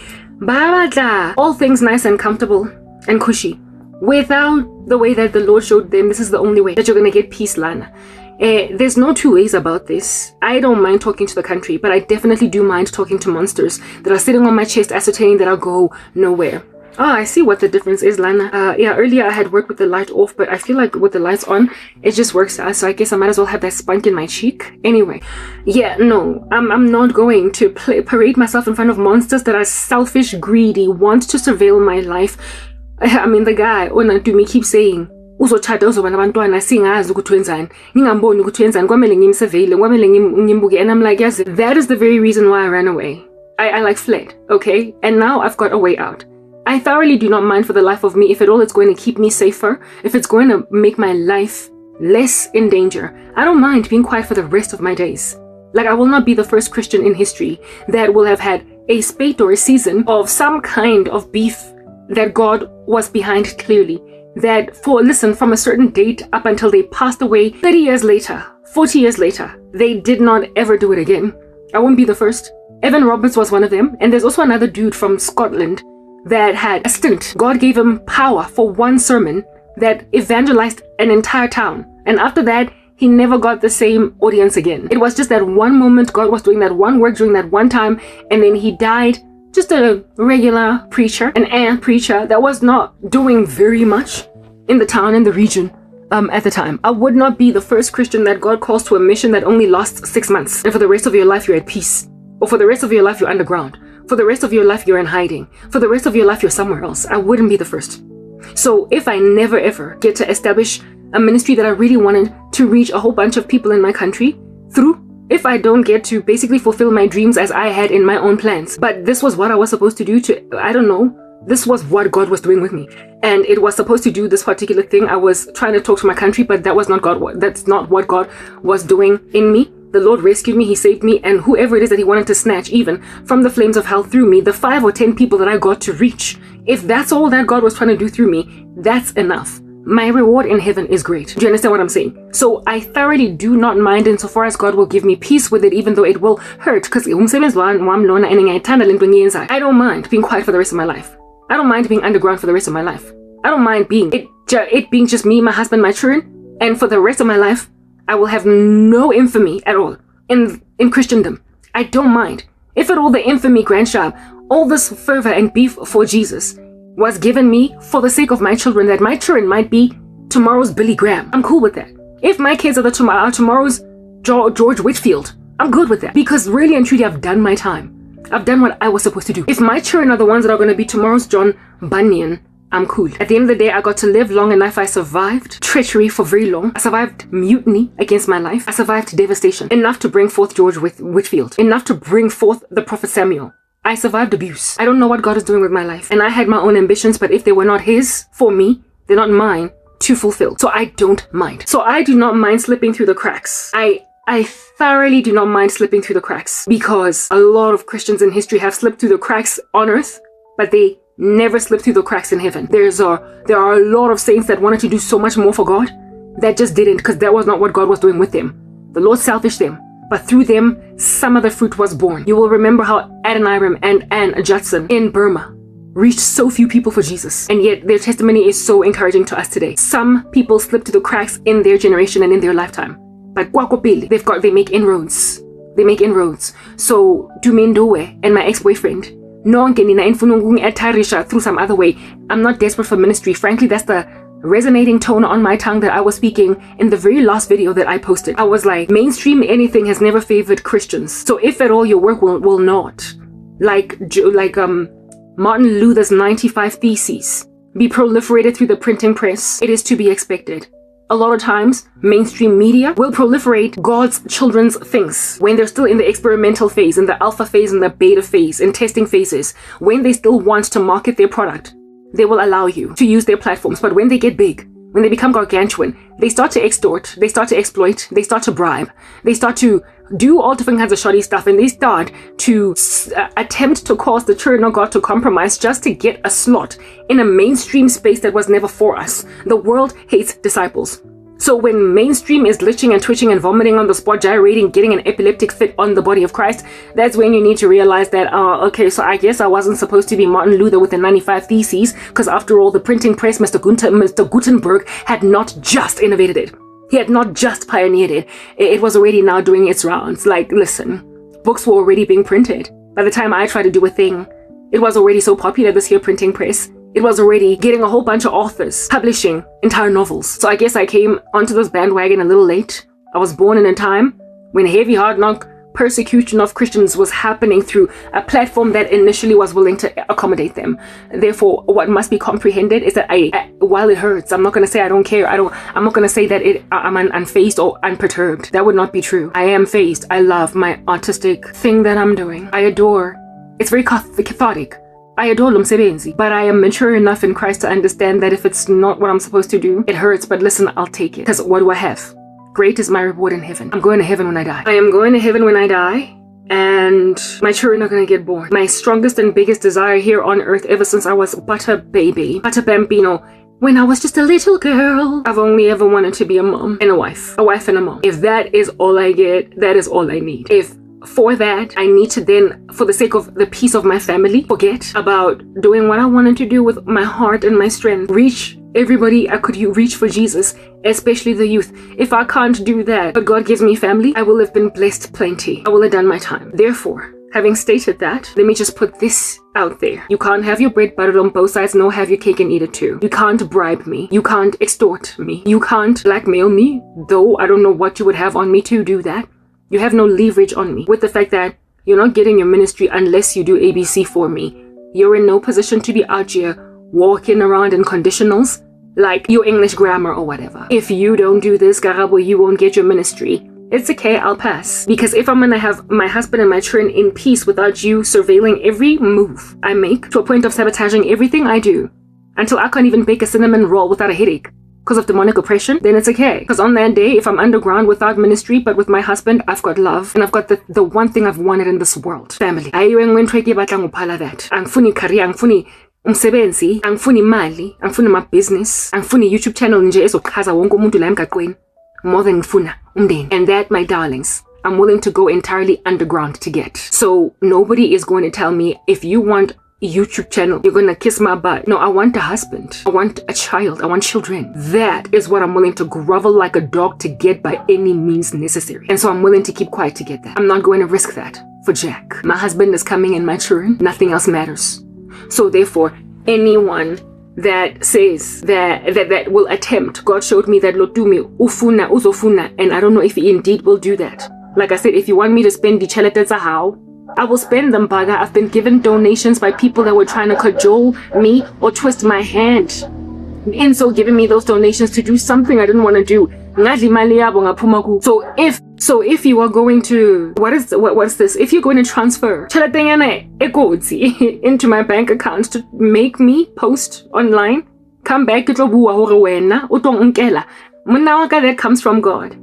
All things nice and comfortable and cushy. Without the way that the Lord showed them, this is the only way that you're going to get peace, Lana. There's no two ways about this. I don't mind talking to the country, but I definitely do mind talking to monsters that are sitting on my chest, ascertaining that I'll go nowhere. I see what the difference is, Lana. Yeah, earlier I had worked with the light off, but I feel like with the lights on, it just works out. So I guess I might as well have that spunk in my cheek. Anyway, yeah, no, I'm not going to parade myself in front of monsters that are selfish, greedy, want to surveil my life. I mean, the guy, Onatumi, keeps saying, uzochada uzobana abantwana singazi ukuthi wenzani ngingamboni ukuthi wenzani kwamele ngimsevele kwamele ngimbuke. And I'm like, yes, that is the very reason why I ran away. I like fled, okay? And now I've got a way out. I thoroughly do not mind for the life of me if at all it's going to keep me safer, if it's going to make my life less in danger. I don't mind being quiet for the rest of my days. Like, I will not be the first Christian in history that will have had a spate or a season of some kind of beef that God was behind clearly. That from a certain date up until they passed away 30 years later, 40 years later, they did not ever do it again. I won't be the first. Evan Roberts was one of them. And there's also another dude from Scotland that had a stint. God gave him power for one sermon that evangelized an entire town. And after that, he never got the same audience again. It was just that one moment God was doing that one work during that one time, and then he died. Just a regular preacher, an preacher that was not doing very much in the town, in the region at the time. I would not be the first Christian that God calls to a mission that only lasts 6 months. And for the rest of your life, you're at peace. Or for the rest of your life, you're underground. For the rest of your life, you're in hiding. For the rest of your life, you're somewhere else. I wouldn't be the first. So if I never ever get to establish a ministry that I really wanted to reach a whole bunch of people in my country through, if I don't get to basically fulfill my dreams as I had in my own plans. But this was what I was supposed to do I don't know. This was what God was doing with me. And it was supposed to do this particular thing. I was trying to talk to my country, but that was not God. That's not what God was doing in me. The Lord rescued me, he saved me, and whoever it is that he wanted to snatch even from the flames of hell through me, the 5 or 10 people that I got to reach, if that's all that God was trying to do through me, that's enough. My reward in heaven is great. Do you understand what I'm saying? So I thoroughly do not mind insofar as God will give me peace with it, even though it will hurt, because I don't mind being quiet for the rest of my life. I don't mind being underground for the rest of my life. I don't mind being it being just me, my husband, my children, and for the rest of my life, I will have no infamy at all in Christendom. I don't mind. If at all the infamy, grandchild, all this fervor and beef for Jesus was given me for the sake of my children, that my children might be tomorrow's Billy Graham, I'm cool with that. If my kids are tomorrow's George Whitfield, I'm good with that. Because really and truly, I've done my time. I've done what I was supposed to do. If my children are the ones that are going to be tomorrow's John Bunyan, I'm cool. At the end of the day, I got to live long enough. I survived treachery for very long. I survived mutiny against my life. I survived devastation. Enough to bring forth George Whitfield. Enough to bring forth the prophet Samuel. I survived abuse. I don't know what God is doing with my life. And I had my own ambitions, but if they were not his for me, they're not mine to fulfill. So I don't mind. So I do not mind slipping through the cracks. I thoroughly do not mind slipping through the cracks, because a lot of Christians in history have slipped through the cracks on earth, but they never slipped through the cracks in heaven. There are a lot of saints that wanted to do so much more for God that just didn't, because that was not what God was doing with them. The Lord selfished them, but through them, some of the fruit was born. You will remember how Adoniram and Anne Judson in Burma reached so few people for Jesus, and yet their testimony is so encouraging to us today. Some people slipped through the cracks in their generation and in their lifetime, but they make inroads. They make inroads. So Dumendoe and my ex-boyfriend, through some other way. I'm not desperate for ministry. Frankly, that's the resonating tone on my tongue that I was speaking in the very last video that I posted. I was like, mainstream anything has never favored Christians. So if at all, your work will not. Like Martin Luther's 95 Theses be proliferated through the printing press. It is to be expected. A lot of times, mainstream media will proliferate God's children's things when they're still in the experimental phase, in the alpha phase, in the beta phase, in testing phases. When they still want to market their product, they will allow you to use their platforms. But when they get big, when they become gargantuan, they start to extort, they start to exploit, they start to bribe, they start to do all different kinds of shoddy stuff, and they start to attempt to cause the children of God to compromise just to get a slot in a mainstream space that was never for us. The world hates disciples. So when mainstream is glitching and twitching and vomiting on the spot, gyrating, getting an epileptic fit on the body of Christ, that's when you need to realize that, okay, so I guess I wasn't supposed to be Martin Luther with the 95 Theses, because after all, the printing press, Mr. Gutenberg, had not just innovated it. He had not just pioneered it. It was already now doing its rounds. Like, listen, books were already being printed. By the time I tried to do a thing, it was already so popular, this here printing press. It was already getting a whole bunch of authors publishing entire novels. So I guess I came onto this bandwagon a little late. I was born in a time when heavy, hard knock persecution of Christians was happening through a platform that initially was willing to accommodate them. Therefore, what must be comprehended is that while it hurts, I'm not going to say I don't care. I'm not going to say that I'm unfazed or unperturbed. That would not be true. I am fazed. I love my artistic thing that I'm doing. I adore. It's very cathartic. I adore Lumsebenzi, but I am mature enough in Christ to understand that if it's not what I'm supposed to do, it hurts, but listen, I'll take it. Because what do I have? Great is my reward in heaven. I'm going to heaven when I die. I am going to heaven when I die, and my children are going to get born. My strongest and biggest desire here on earth ever since I was but a baby, but a bambino, when I was just a little girl, I've only ever wanted to be a mom and a wife and a mom. If that is all I get, that is all I need. If for that, I need to then, for the sake of the peace of my family, forget about doing what I wanted to do with my heart and my strength. Reach everybody I could reach for Jesus, especially the youth. If I can't do that, but God gives me family, I will have been blessed plenty. I will have done my time. Therefore, having stated that, let me just put this out there. You can't have your bread buttered on both sides, nor have your cake and eat it too. You can't bribe me. You can't extort me. You can't blackmail me, though I don't know what you would have on me to do that. You have no leverage on me with the fact that you're not getting your ministry unless you do ABC for me. You're in no position to be out here walking around in conditionals like your English grammar or whatever. If you don't do this, Garabo, you won't get your ministry. It's okay, I'll pass. Because if I'm gonna have my husband and my children in peace without you surveilling every move I make to a point of sabotaging everything I do, until I can't even bake a cinnamon roll without a headache, because of demonic oppression, then it's okay. Because on that day, if I'm underground without ministry, but with my husband, I've got love. And I've got the one thing I've wanted in this world. Family. that. Angifuni career, angifuni umsebenzi, angifuni imali, angifuni my business, angifuni YouTube channel nje ezochaza wonke umuntu la emgaqweni. More than ngifuna umndeni. And that, my darlings, I'm willing to go entirely underground to get. So nobody is going to tell me, if you want YouTube channel, you're gonna kiss my butt. No, I want a husband. I want a child. I want children. That is what I'm willing to grovel like a dog to get by any means necessary. And so I'm willing to keep quiet to get that. I'm not going to risk that for Jack. My husband is coming and my children. Nothing else matters. So therefore, anyone that says that will attempt, God showed me that Lotumi ufuna uzofuna, and I don't know if he indeed will do that. Like I said, if you want me to spend the chelete how, I will spend them, bugger. I've been given donations by people that were trying to cajole me or twist my hand. And so giving me those donations to do something I didn't want to do. So if you are going to, what's this? If you're going to transfer into my bank account to make me post online, come back, that comes from God.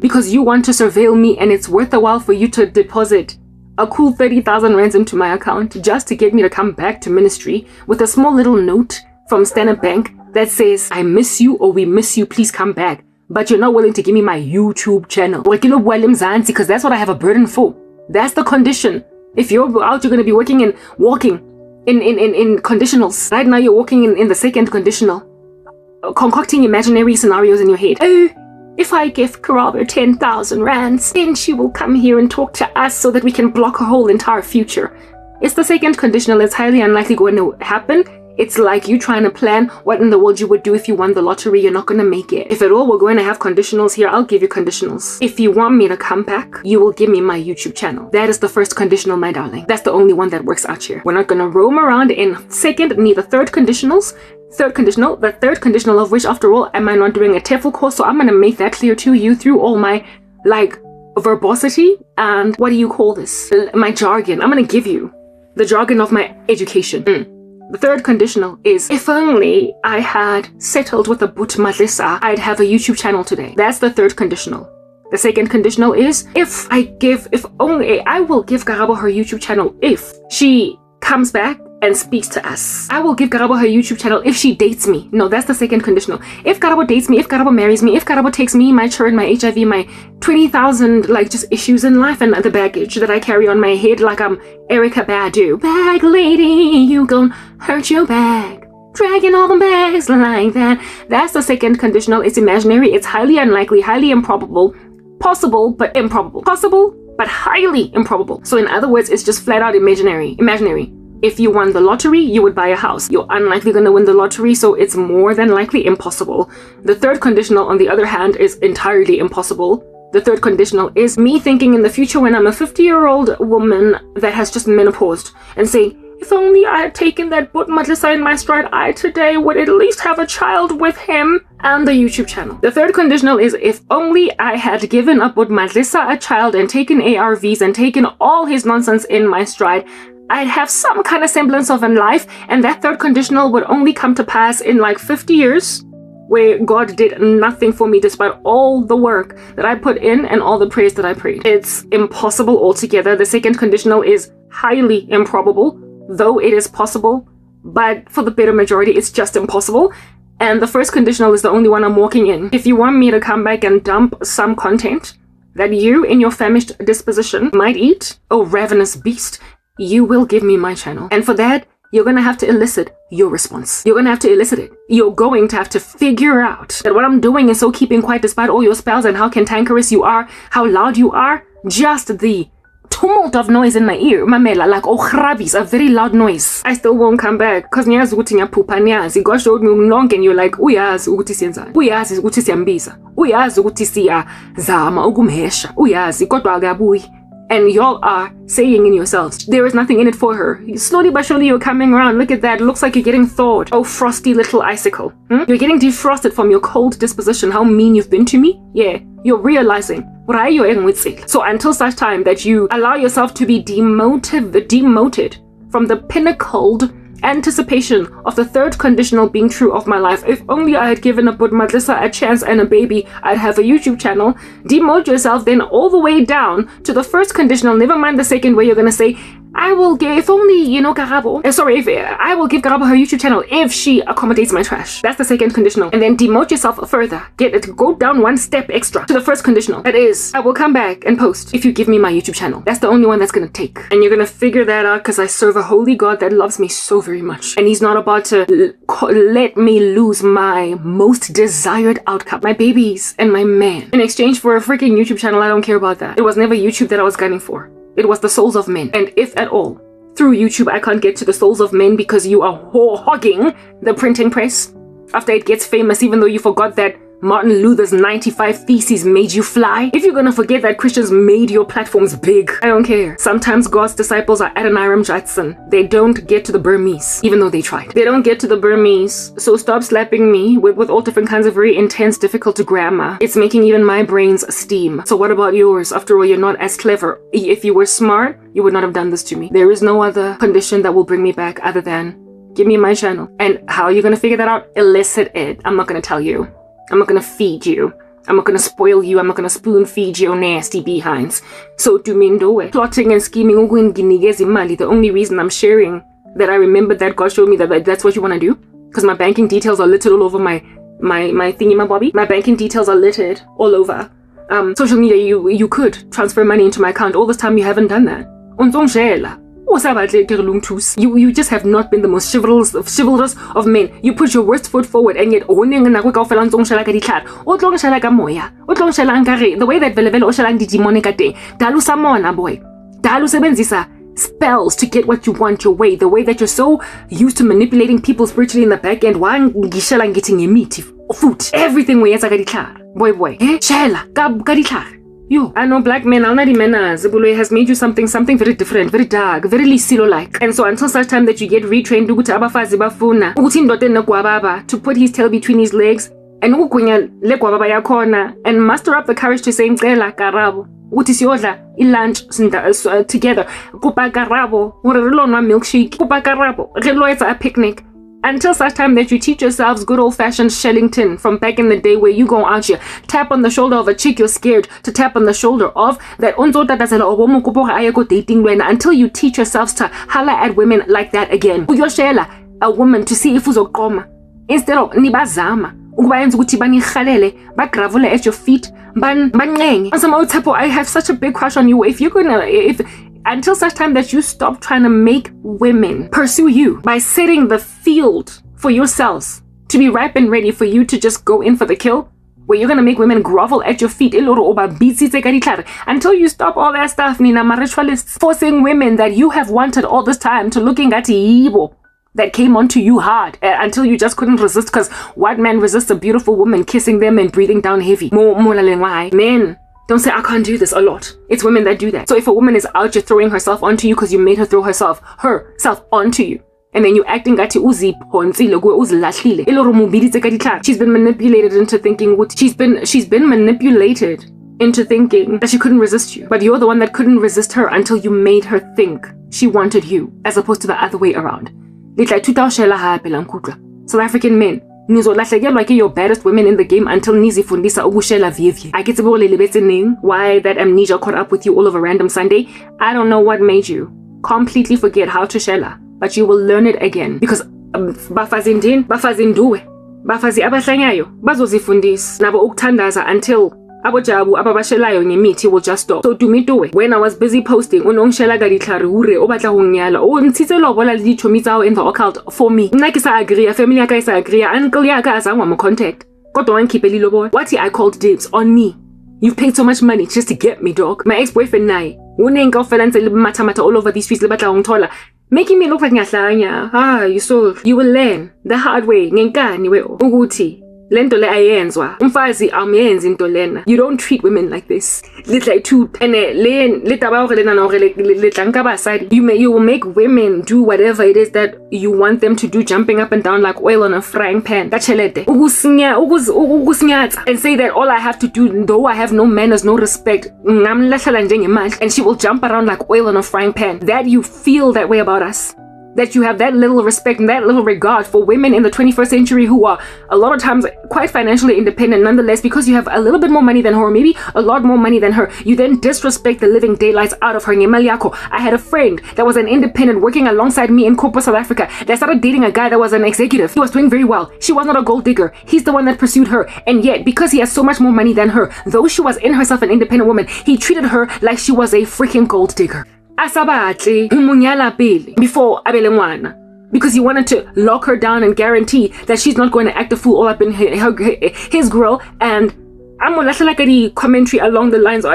Because you want to surveil me, and it's worth a while for you to deposit a cool 30,000 rands into my account just to get me to come back to ministry with a small little note from Standard Bank that says, I miss you, or we miss you, please come back. But you're not willing to give me my YouTube channel. Because that's what I have a burden for. That's the condition. If you're out, you're going to be walking in conditionals. Right now you're walking in the second conditional. Concocting imaginary scenarios in your head. Oh, if I give Karaba 10,000 rands, then she will come here and talk to us so that we can block her whole entire future. It's the second conditional. It's highly unlikely going to happen. It's like you trying to plan what in the world you would do if you won the lottery. You're not going to make it. If at all we're going to have conditionals here, I'll give you conditionals. If you want me to come back, you will give me my YouTube channel. That is the first conditional, my darling. That's the only one that works out here. We're not going to roam around in second, neither third conditionals. The third conditional of which, after all, am I not doing a TEFL course? So I'm going to make that clear to you through all my, verbosity and what do you call this? My jargon. I'm going to give you the jargon of my education. The third conditional is, if only I had settled with a But Madlisa, I'd have a YouTube channel today. That's the third conditional. The second conditional is, I will give Karabo her YouTube channel if she comes back and speaks to us. I will give Karabo her YouTube channel if she dates me. No, that's the second conditional. If Karabo dates me, if Karabo marries me, if Karabo takes me, my children, my HIV, my 20,000 just issues in life and the baggage that I carry on my head like I'm Erica Badu. Bag lady, you gon' hurt your bag. Dragging all the bags like that. That's the second conditional. It's imaginary. It's highly unlikely, highly improbable. Possible, but improbable. Possible, but highly improbable. So in other words, it's just flat out imaginary. If you won the lottery, you would buy a house. You're unlikely going to win the lottery, so it's more than likely impossible. The third conditional, on the other hand, is entirely impossible. The third conditional is me thinking in the future when I'm a 50-year-old woman that has just menopaused and saying, if only I had taken that But Madlisa in my stride, I today would at least have a child with him and the YouTube channel. The third conditional is, if only I had given a But Madlisa a child and taken ARVs and taken all his nonsense in my stride, I'd have some kind of semblance of a life, and that third conditional would only come to pass in 50 years, where God did nothing for me despite all the work that I put in and all the prayers that I prayed. It's impossible altogether. The second conditional is highly improbable, though it is possible, but for the better majority, it's just impossible. And the first conditional is the only one I'm walking in. If you want me to come back and dump some content that you, in your famished disposition, might eat, oh ravenous beast, you will give me my channel. And for that, you're going to have to elicit your response. You're going to have to elicit it. You're going to have to figure out that what I'm doing is so keeping quiet despite all your spells and how cantankerous you are, how loud you are. Just the tumult of noise in my ear, mamela, like grabbies, a very loud noise. I still won't come back because nyazi ukuthi ngiyaphupha nyazi. God showed me lonke and you're like, uyazi ukuthi siyenzani, uyazi ukuthi siyambiza, uyazi ukuthi siyazama ukumhesha, uyazi kodwa akabuyi. And y'all are saying in yourselves, there is nothing in it for her. Slowly but surely you're coming around. Look at that. Looks like you're getting thawed. Oh, frosty little icicle. You're getting defrosted from your cold disposition. How mean you've been to me. Yeah, you're realizing. So until such time that you allow yourself to be demoted from the pinnacled anticipation of the third conditional being true of my life. If only I had given a But Madlisa a chance and a baby, I'd have a YouTube channel. Demote yourself then all the way down to the first conditional, never mind the second, where you're going to say, I will give, if only, Karabo. I will give Karabo her YouTube channel if she accommodates my trash. That's the second conditional. And then demote yourself further. Go down one step extra to the first conditional. That is, I will come back and post if you give me my YouTube channel. That's the only one that's going to take. And you're going to figure that out because I serve a holy God that loves me so very much. And he's not about to let me lose my most desired outcome. My babies and my man. In exchange for a freaking YouTube channel, I don't care about that. It was never YouTube that I was gunning for. It was the souls of men. And if at all, through YouTube, I can't get to the souls of men because you are hogging the printing press after it gets famous, even though you forgot that Martin Luther's 95 Theses made you fly, if you're gonna forget that Christians made your platforms big, I don't care. Sometimes God's disciples are Adoniram Judson. They don't get to the Burmese, even though they tried. They don't get to the Burmese, so stop slapping me with all different kinds of very intense, difficult grammar. It's making even my brains steam. So what about yours? After all, you're not as clever. If you were smart, you would not have done this to me. There is no other condition that will bring me back other than give me my channel. And how are you gonna figure that out? Elicit it. I'm not gonna tell you. I'm not gonna feed you. I'm not gonna spoil you. I'm not gonna spoon feed your nasty behinds. So tumindoe. Plotting and scheming. The only reason I'm sharing that I remember that God showed me that that's what you wanna do, because my banking details are littered all over my thingy, my bobby. My banking details are littered all over. Social media, you could transfer money into my account. All this time you haven't done that. You just have not been the most chivalrous of men. You put your worst foot forward, and yet the way that boy spells to get what you want your way, the way that you're so used to manipulating people spiritually in the back end, everything boy yo, I know black men, Zebule has made you something very different, very dark, very Lisilo-like. And so until such time that you get retrained to put his tail between his legs and muster up the courage to say lunch together, milkshake, a picnic. Until such time that you teach yourselves good old-fashioned Shellington from back in the day, where you go out here, tap on the shoulder of a chick you're scared to tap on the shoulder of, that until you teach yourselves to holler at women like that again. A woman to see if uzokoma instead of nibazama bagravula at your feet. I have such a big crush on you. If you're gonna until such time that you stop trying to make women pursue you by setting the field for yourselves to be ripe and ready for you to just go in for the kill, where you're gonna make women grovel at your feet until you stop all that stuff, Nina, my ritualists, forcing women that you have wanted all this time to looking at Ibo that came onto you hard until you just couldn't resist, because what man resists a beautiful woman kissing them and breathing down heavy? Men don't say I can't do this a lot. It's women that do that. So if a woman is out here throwing herself onto you because you made her throw herself onto you, and then you acting she's been manipulated into thinking she's been manipulated into thinking that she couldn't resist you. But you're the one that couldn't resist her until you made her think she wanted you, as opposed to the other way around. South African men, your baddest women in the game until nizifundisa ukushela vivye. Why that amnesia caught up with you all of a random Sunday? I don't know what made you completely forget how to shela, but you will learn it again, because bafazi abahlanyayo bazozifundisa nabo ukuthandaza until abojabu ababashelayo ngemithi will just stop. So when I was busy posting unongshela gaditlhare ure o batla ho nyala o ntshitse lobola le dithomi tsago in the occult for me. Nna ke sa agree, family ya ka isa agree, uncle ya ka azangwa mo contact kodwa wangikhiphe lobola. What I called dibs on me. You've paid so much money just to get me, dog. My ex-boyfriend naye unenka ofela ntse le mata all over these streets le batla ho ngithola, making me look like ngiyahlanya. You will learn the hard way ngenkani we ukuthi lento le ayenzwa umfazi amiyenzi into lena. You don't treat women like this. You will make women do whatever it is that you want them to do, jumping up and down like oil on a frying pan. And say that all I have to do, though I have no manners, no respect, and she will jump around like oil on a frying pan. That you feel that way about us, that you have that little respect and that little regard for women in the 21st century who are a lot of times quite financially independent. Nonetheless, because you have a little bit more money than her, or maybe a lot more money than her, you then disrespect the living daylights out of her. I had a friend that was an independent working alongside me in corporate South Africa that started dating a guy that was an executive. He was doing very well. She was not a gold digger. He's the one that pursued her. And yet, because he has so much more money than her, though she was in herself an independent woman, he treated her like she was a freaking gold digger. Before abelengwana, because he wanted to lock her down and guarantee that she's not going to act a fool all up in his grill. And I'm like a commentary along the lines of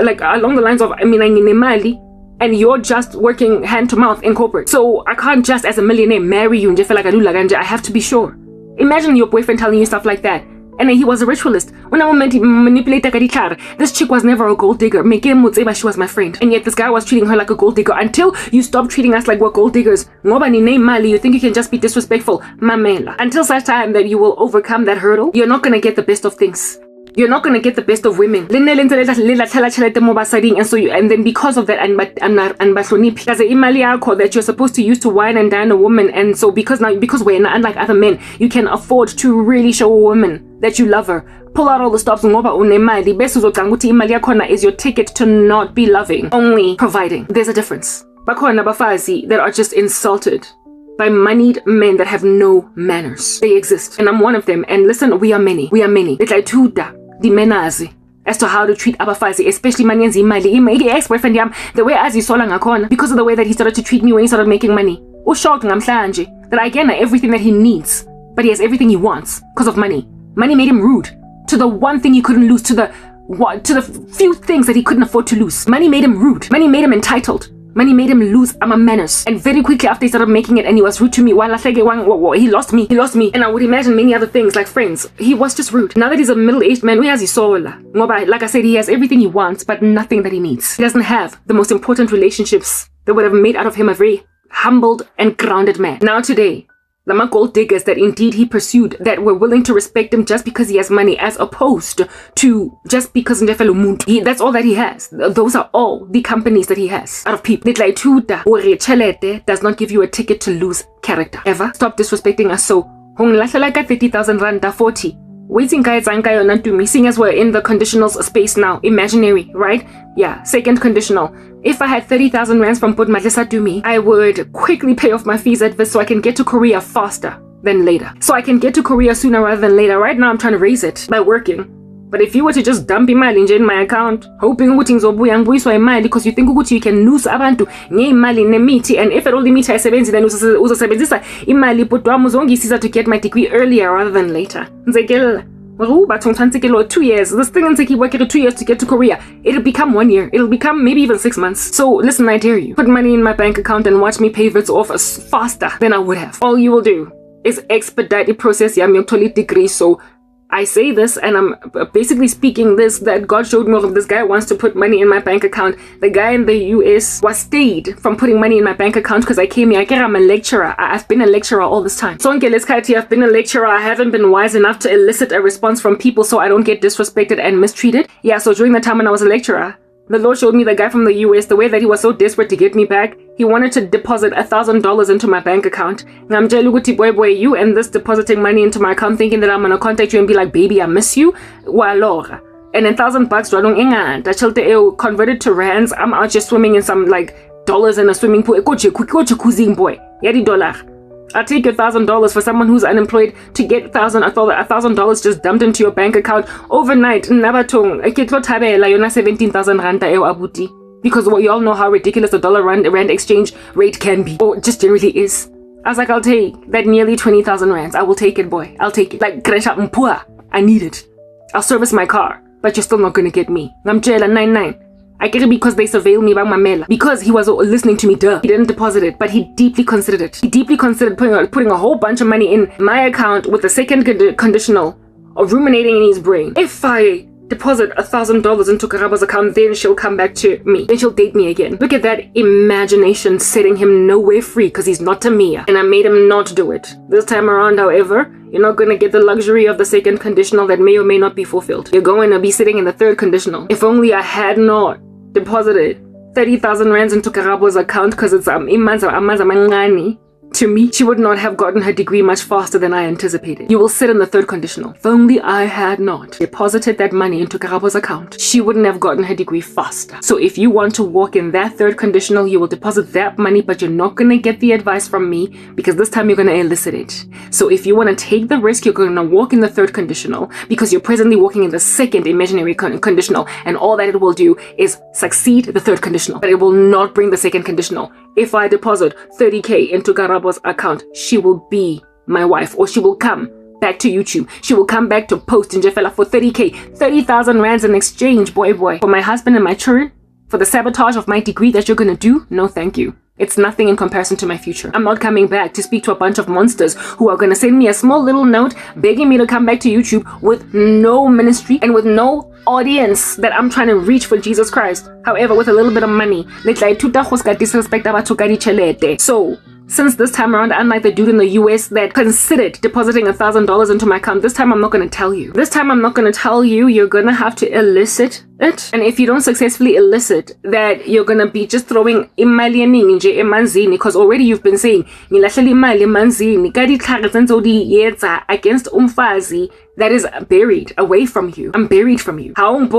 and you're just working hand to mouth in corporate. So I can't just as a millionaire marry you and just feel like I do like I have to be sure. Imagine your boyfriend telling you stuff like that. And he was a ritualist. When I manipulated this chick was never a gold digger. She was my friend. And yet this guy was treating her like a gold digger. Until you stop treating us like we're gold diggers, you think you can just be disrespectful. Mamela. Until such time that you will overcome that hurdle, you're not going to get the best of things. You're not going to get the best of women. And then because of that, there's an imali that you're supposed to use to wine and dine a woman. And so because we're not unlike other men, you can afford to really show a woman that you love her. Pull out all the stops. Is your ticket to not be loving, only providing. There's a difference. That are just insulted by moneyed men that have no manners. They exist, and I'm one of them. And listen, we are many. The menazi as to how to treat abafazi, especially manyenzi imali. Ex-boyfriend yam, the way azisola ngakhona, because of the way that he started to treat me when he started making money. Shocked ngamhlanje that I get everything that he needs, but he has everything he wants because of money. Money made him rude to the one thing he couldn't lose, to the few things that he couldn't afford to lose. Money made him rude. Money made him entitled. Money made him lose manners. And very quickly after he started making it and he was rude to me, he lost me. And I would imagine many other things like friends. He was just rude. Now that he's a middle-aged man, like I said, he has everything he wants, but nothing that he needs. He doesn't have the most important relationships that would have made out of him a very humbled and grounded man. Now today, the gold diggers that indeed he pursued, that were willing to respect him just because he has money, as opposed to just because that's all that he has. Those are all the companies that he has out of people. Does not give you a ticket to lose character. Ever. Stop disrespecting us so. 30,000 rand 40. Seeing as we're in the conditionals space now, imaginary, right? Yeah, second conditional. If I had 30,000 rands from Budmadlisa to me, I would quickly pay off my fees at this so I can get to Korea faster than later. So I can get to Korea sooner rather than later. Right now I'm trying to raise it by working. But if you were to just dump imali in my account, hoping ukuthi ngizobuya ngibuyiswa imali because you think ukuthi you can lose abantu ngeimali nemithi, and if at all the imithi ayisebenzi then uzosebenzisa imali but wami uzongisiza to get my degree earlier rather than later. Nzekela 2 years. This thing will take you working 2 years to get to Korea. It'll become 1 year. It'll become maybe even 6 months. So listen, I dare you. Put money in my bank account and watch me pay this off faster than I would have. All you will do is expedite the process. Yeah, I'm degree. So I say this and I'm basically speaking this, that God showed me this guy wants to put money in my bank account. The guy in the US was stayed from putting money in my bank account because I came here. I'm a lecturer. I've been a lecturer all this time. So I've been a lecturer. I haven't been wise enough to elicit a response from people so I don't get disrespected and mistreated. Yeah, so during the time when I was a lecturer, the Lord showed me the guy from the US, the way that he was so desperate to get me back. He wanted to deposit $1,000 into my bank account. I'm boy, you and this depositing money into my account thinking that I'm gonna contact you and be like, baby, I miss you. And then $1,000, I converted to rands. I'm out just swimming in some dollars in a swimming pool. Boy. I'll take your $1,000 for someone who's unemployed to get $1,000 just dumped into your bank account overnight. Nabatong, 17,000 rand abuti. Because we all know how ridiculous the dollar rand exchange rate can be, or just generally is. I was like, I'll take that nearly 20,000 rands. I will take it, boy. I'll take it. I need it. I'll service my car, but you're still not gonna get me. I'm jail 99. I get it because they surveil me by Mamela. Because he was listening to me, duh. He didn't deposit it, but he deeply considered it. He deeply considered putting a whole bunch of money in my account with the second conditional of ruminating in his brain. If I deposit $1,000 into Karaba's account, then she'll come back to me. Then she'll date me again. Look at that imagination setting him nowhere free because he's not Tamia. And I made him not do it. This time around, however, you're not going to get the luxury of the second conditional that may or may not be fulfilled. You're going to be sitting in the third conditional. If only I had not deposited 30,000 rands into Karabo's account because it's amazamangani. To me, she would not have gotten her degree much faster than I anticipated. You will sit in the third conditional. If only I had not deposited that money into Karabo's account, she wouldn't have gotten her degree faster. So if you want to walk in that third conditional, you will deposit that money, but you're not going to get the advice from me because this time you're going to elicit it. So if you want to take the risk, you're going to walk in the third conditional because you're presently walking in the second imaginary conditional, and all that it will do is succeed the third conditional, but it will not bring the second conditional. If I deposit 30K into Karabo's account, she will be my wife, or she will come back to YouTube. She will come back to post in Jeffela for 30K, 30,000 rands in exchange, boy. For my husband and my children, for the sabotage of my degree that you're gonna do, no thank you. It's nothing in comparison to my future. I'm not coming back to speak to a bunch of monsters who are going to send me a small little note begging me to come back to YouTube with no ministry and with no audience that I'm trying to reach for Jesus Christ. However, with a little bit of money. So, since this time around, unlike the dude in the US that considered depositing $1,000 into my account, this time I'm not going to tell you. This time I'm not going to tell you. You're going to have to elicit it. And if you don't successfully elicit that, you're going to be just throwing imali eningi nje emanzini, because already you've been saying ngilahlele imali emanzini against umfazi that is buried away from you. I'm buried from you. God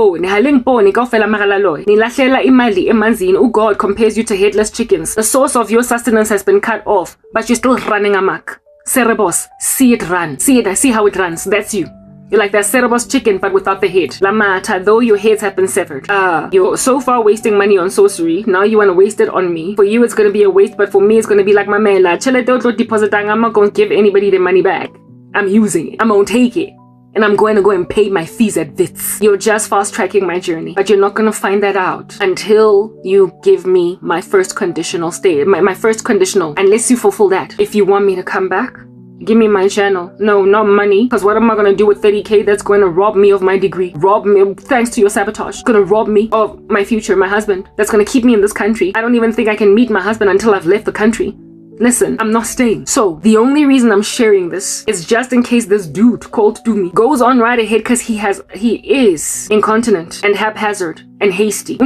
compares you to headless chickens. The source of your sustenance has been cut off, but you're still running amok. Cerebos, see it run. See how it runs. That's you. You're like that Cerebos chicken, but without the head. Lamata, though your heads have been severed. You're so far wasting money on sorcery. Now you want to waste it on me. For you, it's going to be a waste, but for me, it's going to be like mamela. Chile don't deposit. I'm not going to give anybody their money back. I'm using it. I'm going to take it. And I'm going to go and pay my fees at Wits. You're just fast-tracking my journey. But you're not going to find that out until you give me my first conditional stay. My first conditional. Unless you fulfill that. If you want me to come back, give me my channel. No, not money. Because what am I going to do with 30K that's going to rob me of my degree? Rob me, thanks to your sabotage. It's going to rob me of my future, my husband. That's going to keep me in this country. I don't even think I can meet my husband until I've left the country. Listen, I'm not staying. So, the only reason I'm sharing this is just in case this dude called Dumi goes on right ahead because he is incontinent and haphazard and hasty.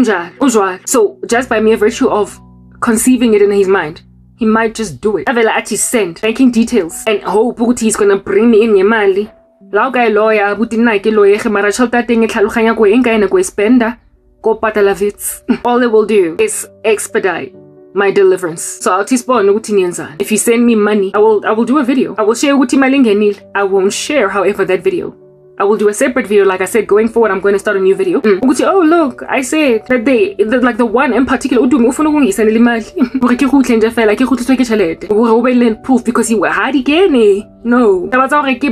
So, just by mere virtue of conceiving it in his mind, he might just do it. Avela ati send banking details and hope he's gonna bring me in yemali. Lao guy lawyer, buti na ke lawyer mara chalta teng tlhaloganya ko eng ka ena ko spenda ko patala Wits. All it will do is expedite my deliverance. So I'll teaspoon ukuthi niyenzani. If you send me money, I will do a video. I will share ukuthi imali ingenile. I won't share, however, that video. I will do a separate video. Like I said, going forward, I'm going to start a new video. Ukuthi, oh look, I said that like the one in particular, udumi ufuna ukungisendela imali. Ure ke khutle nje fela, ke khutle ke tšhelete. Ure o be le proof because he hadi kene. No. Taba tsa hore ke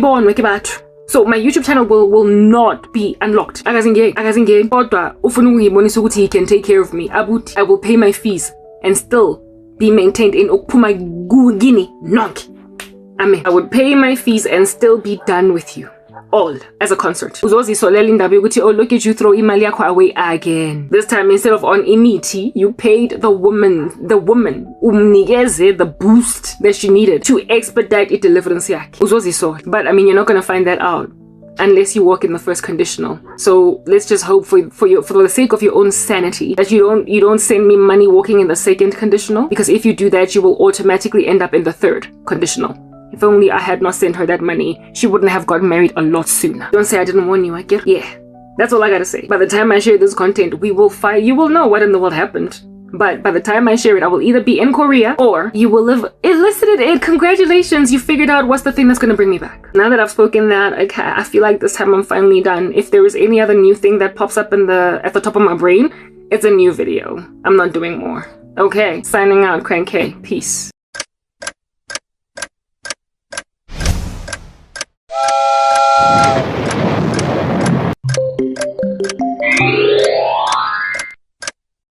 bonwe ke batho. So my YouTube channel will not be unlocked. Akazingeni. Kodwa ufuna ukungibonisa ukuthi he can take care of me. Abuti, I will pay my fees and still be maintained in okuphuma gini nonke. Amen. I would pay my fees and still be done with you. All as a concert. Uzozisolela indaba yokuthi, oh look at you throw imali yakho away again. This time instead of on imiti, you paid the woman umnikeze the boost that she needed to expedite it deliverance yakhe. Uzozisola. But I mean, you're not gonna find that out unless you walk in the first conditional. So let's just hope for the sake of your own sanity that you don't send me money walking in the second conditional, because if you do that, you will automatically end up in the third conditional. If only I had not sent her that money, she wouldn't have gotten married a lot sooner. Don't say I didn't warn you, I get. Yeah, that's all I gotta say. By the time I share this content, we will fight. You will know what in the world happened. But by the time I share it, I will either be in Korea or you will have elicited it. Congratulations, you figured out what's the thing that's gonna bring me back. Now that I've spoken that, okay, I feel like this time I'm finally done. If there is any other new thing that pops up at the top of my brain, it's a new video. I'm not doing more. Okay, signing out, Crank K. Peace.